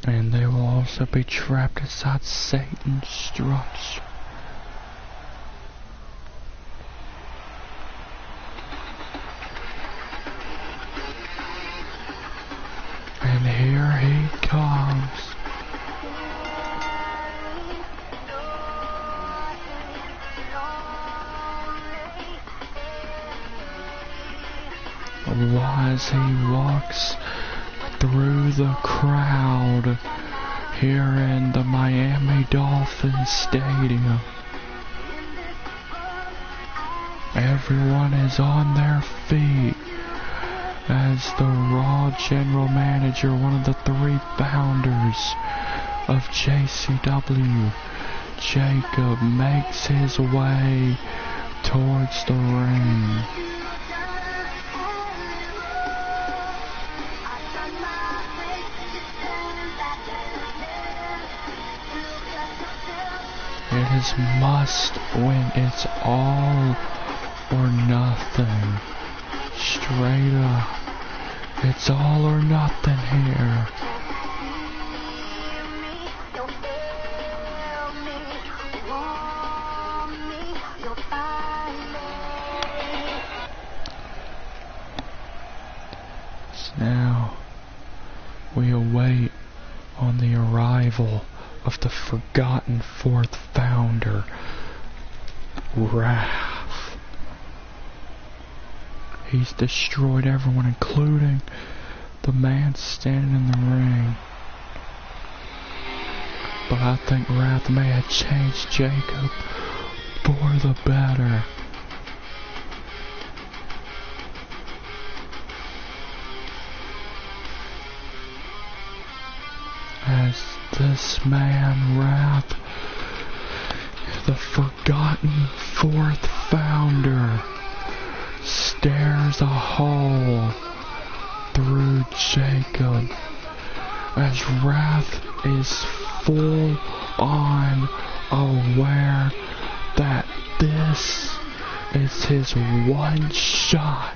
And they will also be trapped inside Satan's structure. And here he comes. As he walks through the crowd here in the Miami Dolphins Stadium. Everyone is on their feet as the Raw General Manager, one of the 3 founders of JCW, Jacob, makes his way towards the ring. It is must win. It's all or nothing. Straight up. It's all or nothing here. Now we await on the arrival of the forgotten fourth founder, Wrath. He's destroyed everyone, including the man standing in the ring. But I think Wrath may have changed Jacob for the better. As this man, Wrath, the forgotten fourth founder, stares a hole through Jacob, as Wrath is full on aware that this is his one shot,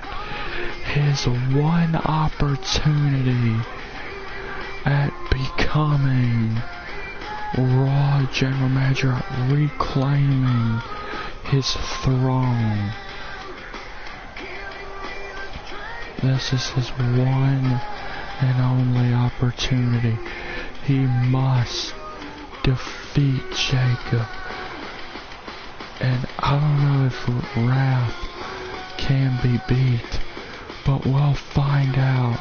his one opportunity at becoming Raw General Manager, reclaiming his throne. This is his one and only opportunity. He must defeat Jacob. And I don't know if Wrath can be beat, but we'll find out.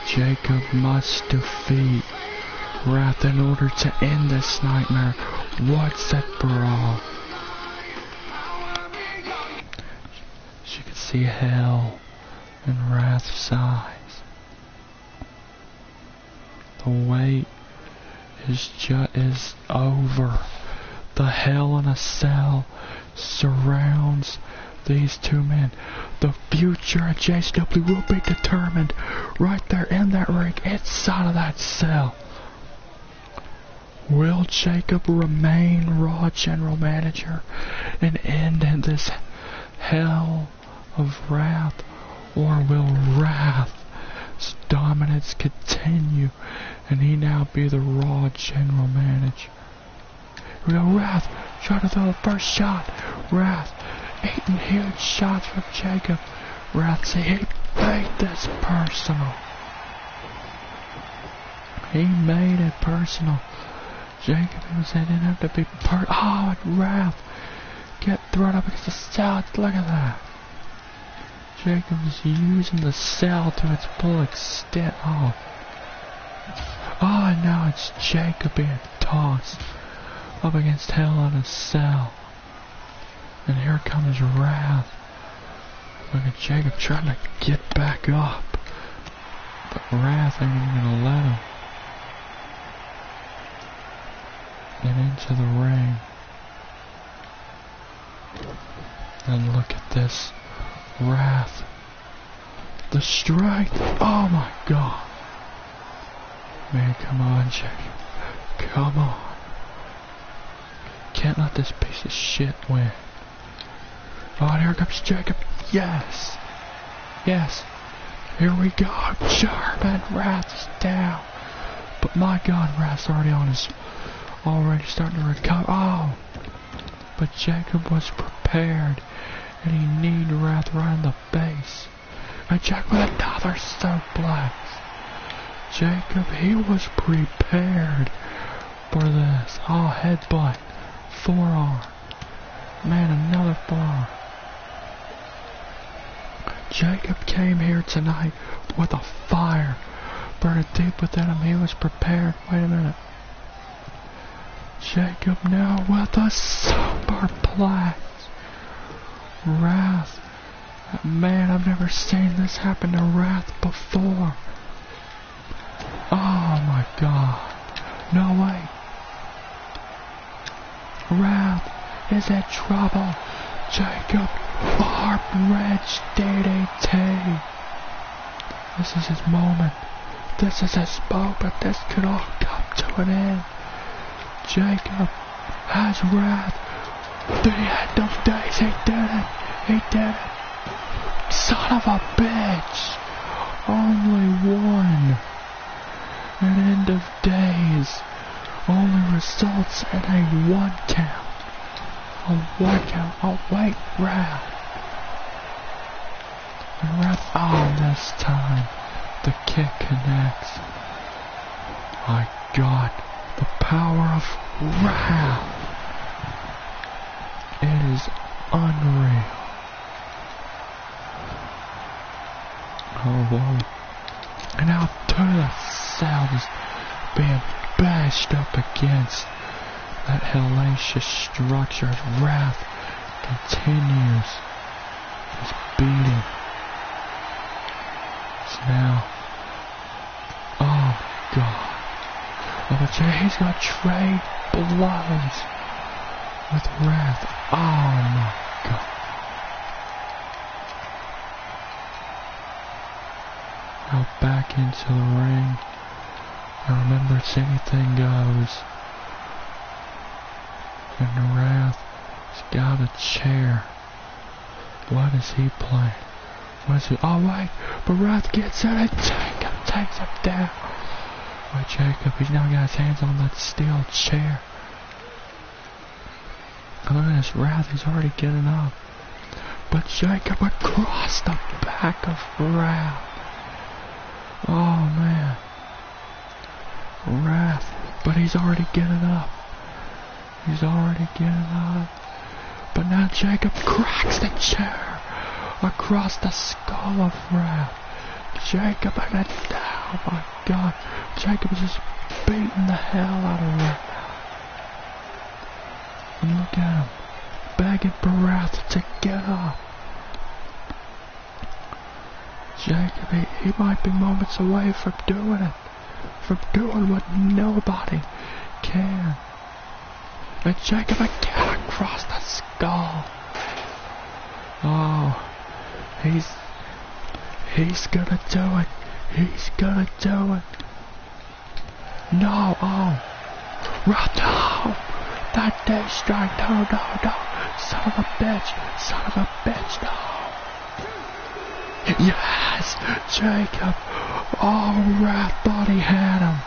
Jacob must defeat Wrath in order to end this nightmare once and for all. As you can see hell in Wrath's eyes. The wait is over. The hell in a cell surrounds these two men. The future of Jcw will be determined right there in that ring, inside of that cell. Will Jacob remain Raw General Manager and end in this hell of Wrath, or will Wrath's dominance continue and he now be the Raw General Manager? Here we go, Wrath trying to throw the first shot. Wrath eating huge shots from Jacob. Wrath say he made this personal. He made it personal. Jacob said it didn't have to be oh, and Wrath get thrown up against the cell. Look at that. Jacob is using the cell to its full extent. Oh, and now it's Jacob being tossed up against hell in a cell. And here comes Wrath. Look at Jacob trying to get back up. But Wrath ain't even gonna let him. And into the ring. And look at this. Wrath. The strength. Oh my God. Man, come on, Jacob. Come on. Can't let this piece of shit win. Oh, and here comes Jacob. Yes. Yes. Here we go. German Wrath is down. But my God, Wrath's already starting to recover. Oh. But Jacob was prepared. And he kneed Wrath right in the face. And Jacob with another suplex. Jacob, he was prepared for this. Oh, headbutt. Forearm. Man, another forearm. Jacob came here tonight with a fire burning deep within him. He was prepared. Wait a minute. Jacob now with a superplex. Wrath. Man, I've never seen this happen to Wrath before. Oh my God. No way. Wrath is in trouble. Jacob, Barb Wrench DDT. This is his moment. This is his moment. This could all Jcw to an end. Jcw has Wrath. The end of days. He did it. He did it. Son of a bitch. Only one. An end of days only results in a 1 count. A 1 count. Oh wait, Wrath. And Wrath, oh, this time the kick connects. My God, the power of Wrath. It is unreal. Oh, whoa. And now to the cells being bashed up against that hellacious structure as Wrath continues his beating. So now, oh God, oh, but he's got trade blows with Wrath. Oh my God. Now back into the ring. Now remember, it's anything goes. And Wrath's got a chair. What is he playing? What is he? Oh wait, but Wrath gets in and Jcw takes him down. Wait, Jcw, he's now got his hands on that steel chair. Look at this, Wrath, he's already getting up. But Jcw across the back of Wrath. Oh man. Wrath, but he's already getting up. He's already getting up. But now Jcw cracks the chair across the skull of Wrath. Jcw, and then, oh my God, Jcw is just beating the hell out of Wrath. And look at him, begging for Wrath to get up. Jcw, he might be moments away from doing it. From doing what nobody can. And Jcw again across the skull. Oh, he's gonna do it. He's gonna do it. No, oh, Wrath, no, that day strike, no, son of a bitch, no. Yes, Jcw. Oh, Wrath thought he had him.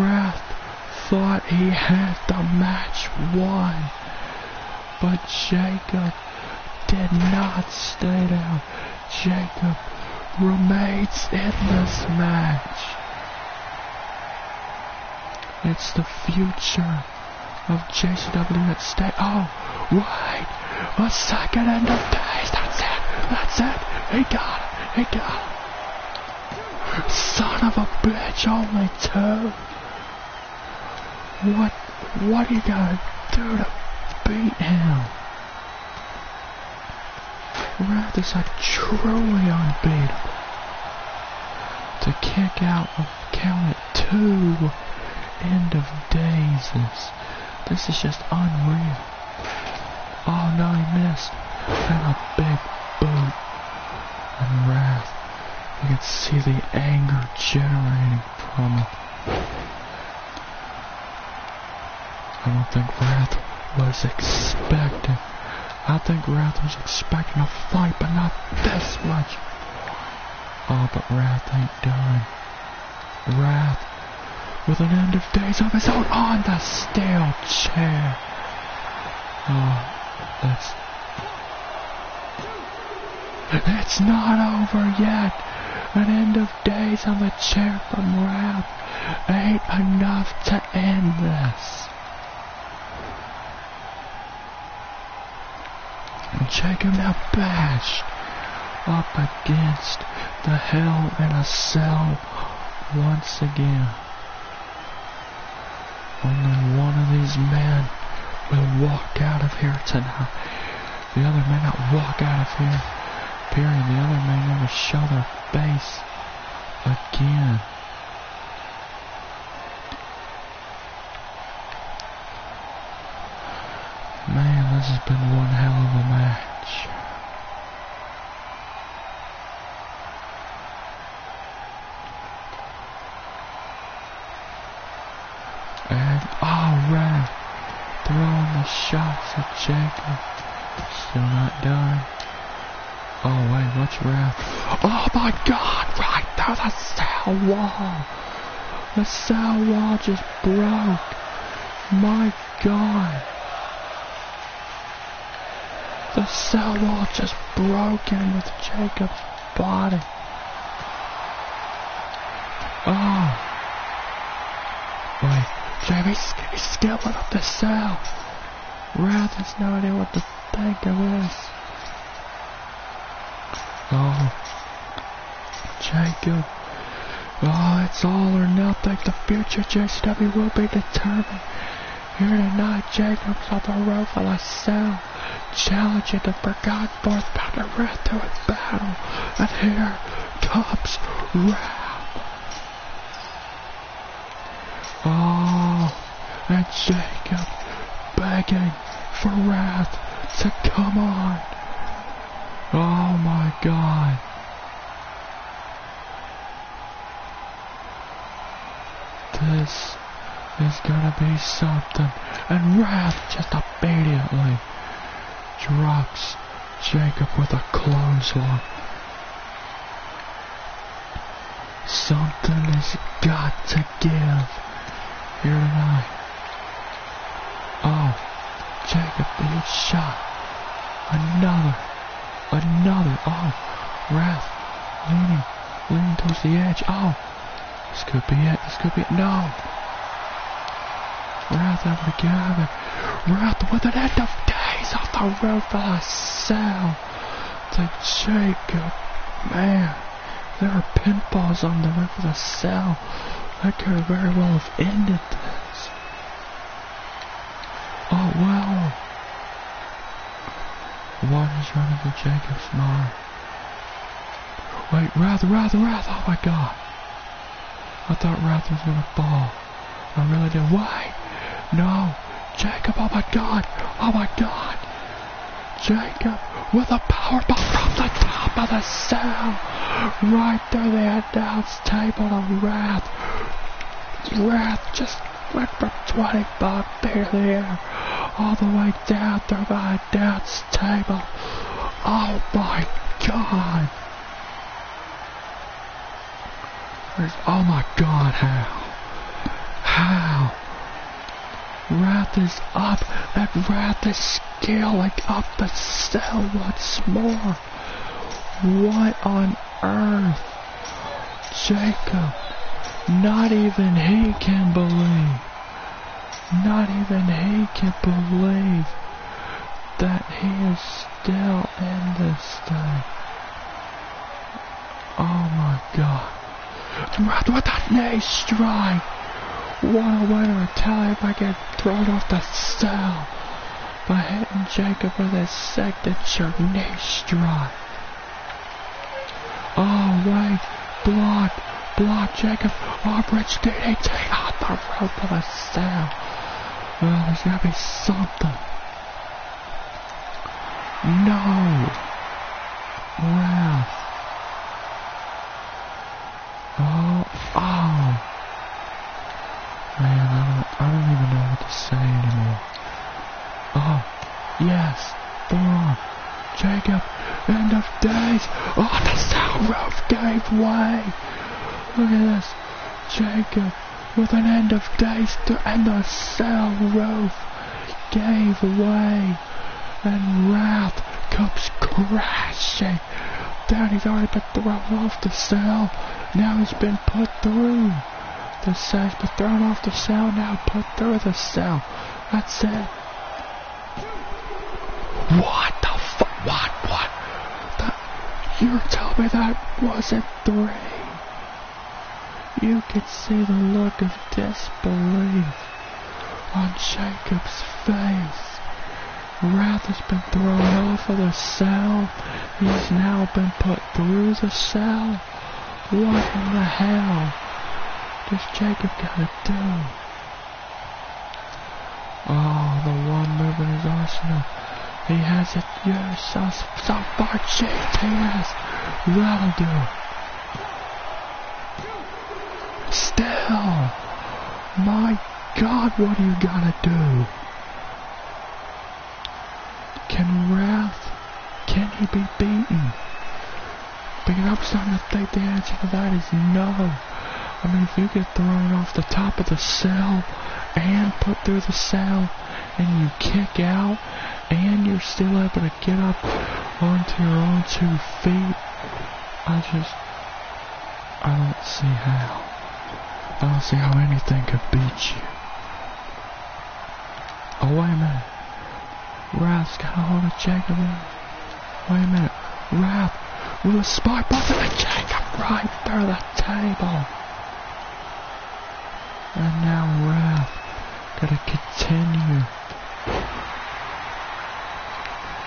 Wrath thought he had the match won. But Jcw did not stay down. Jcw remains in this match. It's the future of Jcw at stake. Oh, wait. A second end of days. That's it. He got it. Son of a bitch, only 2. What are you gonna do to beat him? Wrath is like truly unbeatable. To kick out of count at 2 end of days. This is just unreal. Oh no, he missed. And a big boot. And Wrath, you can see the anger generating from him. I don't think Wrath was expecting. I think Wrath was expecting a fight, but not this much. Oh, but Wrath ain't done. Wrath, with an end of days of his own on the steel chair. Oh, it's not over yet. An end of days on the chair from Wrath ain't enough to end this. And Jcw now bashed up against the Hell in a Cell once again. Only one of these men will walk out of here tonight. The other may not walk out of here. Period. The other may never show their face again. Man, this has been one hell of a match. And, oh, Red. Throwing the shots at Jacob. Still not done. Oh, wait, what's Red? Oh, my God, right through the cell wall. The cell wall just broke. My God. The cell wall just broken with Jacob's body. Oh. Wait, Jamie's scaling up the cell. Wrath has no idea what to think of this. Oh. Jacob. Oh, it's all or nothing. The future Jcw will be determined. Here tonight, Jacob's on the roof of the cell, challenging the forgotten fourth pounder Wrath to a battle. And here comes Wrath. Oh, and Jacob begging for Wrath to come on. Oh my God. This is gonna be something. And Wrath just immediately drops Jacob with a clothesline. Something has got to give here tonight. Oh, Jacob, huge shot. Another. Oh, Wrath leaning towards the edge. Oh, this could be it. No. Wrath able to get out of it. Wrath with an end of days off the roof of the cell to Jacob. Man, there are pinfalls on the roof of the cell. That could very well have ended this. Oh well. What is running through Jacob's mind? Wait, Wrath. Oh my God. I thought Wrath was gonna fall. I really did. Why? No. Jacob, oh my God. Jacob with a powerbomb from the top of the cell. Right through the announce table to Wrath. Wrath just went from 25 feet in the air all the way down through the announce table. Oh my God. Oh my God, how? Wrath is up, and Wrath is scaling up the cell once more. What on earth? Jacob, not even he can believe. That he is still in this thing. Oh my God. And Wrath with that knee strike. What a way to retaliate by getting thrown off the cell by hitting Jacob with his signature knee strike. Oh wait, block Jacob. Oh, bridge DDT on the roof of the cell. Well, there's gotta be something. No. Wrath. Oh. Man, I don't even know what to say anymore. Oh, yes, forearm. Jacob, end of days. Oh, the cell roof gave way. Look at this. Jacob with an end of days and the cell roof gave way. And Wrath comes crashing down. He's already been thrown off the cell. Now he's been put through. The cell's been thrown off the cell, now put through the cell. That's it. What the fuck? What? You're telling me that wasn't 3? You could see the look of disbelief on Jacob's face. Wrath has been thrown off of the cell. He's now been put through the cell. What in the hell does Jacob gotta do? Oh, the one move in his arsenal. He hasn't used so far. JTS. That'll do. Still. My God, what do you gotta do? Can he be beaten? Because I'm starting to think the answer to that is no. I mean, if you get thrown off the top of the cell and put through the cell and you kick out and you're still able to get up onto your own 2 feet, I don't see how. I don't see how anything could beat you. Oh, wait a minute. Raph's got a hold of Jacob. Wait a minute. Raph with a spike button and Jacob right through the table. And now Raph gotta continue.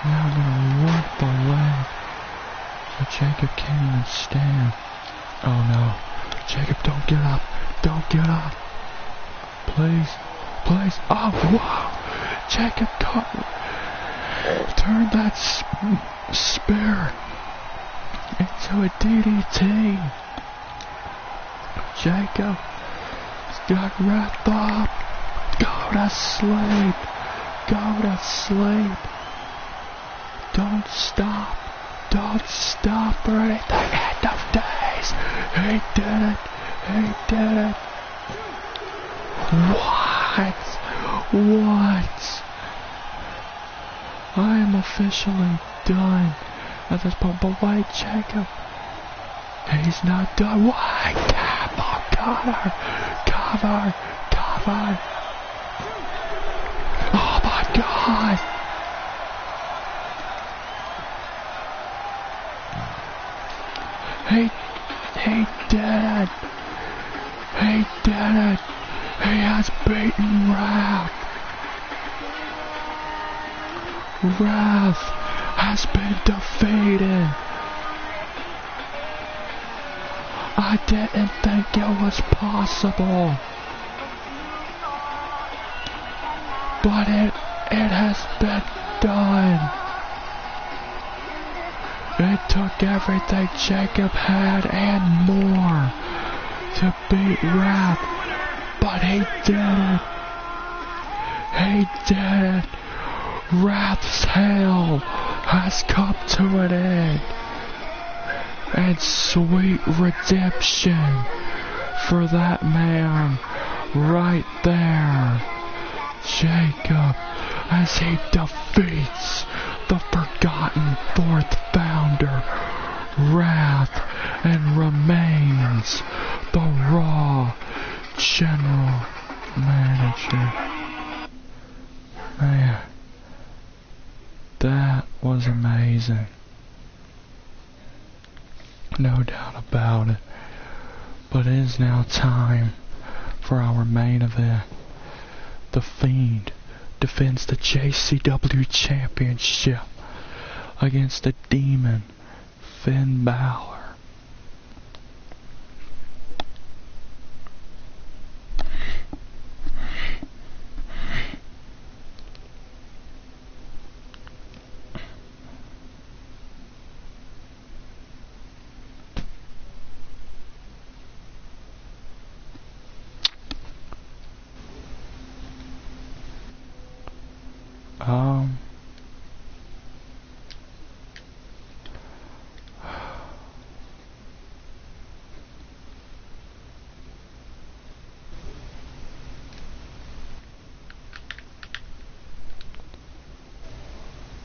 Now gonna work the leg. So Jacob can't even stand. Oh no. Jacob, don't get up. Don't get up. Please. Please. Oh, whoa. Jacob turned that spear into a DDT. Jacob got wrapped up. Go to sleep. Go to sleep. Don't stop. Don't stop for anything. End of days. He did it. He did it. What? What? I am officially done at this point. But wait, Jacob. He's not done. Wait, tap on cover. Cover. Cover. Oh my God. He did it. He did it. He has beaten Raph. Raph has been defeated. I didn't think it was possible. But it has been done. It took everything Jacob had and more to beat Raph, but he did it. He did it. Raph's hell has come to an end, and sweet redemption for that man right there, Jacob, as he defeats the forgotten 4th founder, Raph, and remains the Raw General Manager. Man, that was amazing. No doubt about it. But it is now time for our main event. The Fiend defends the JCW Championship against the Demon, Finn Balor.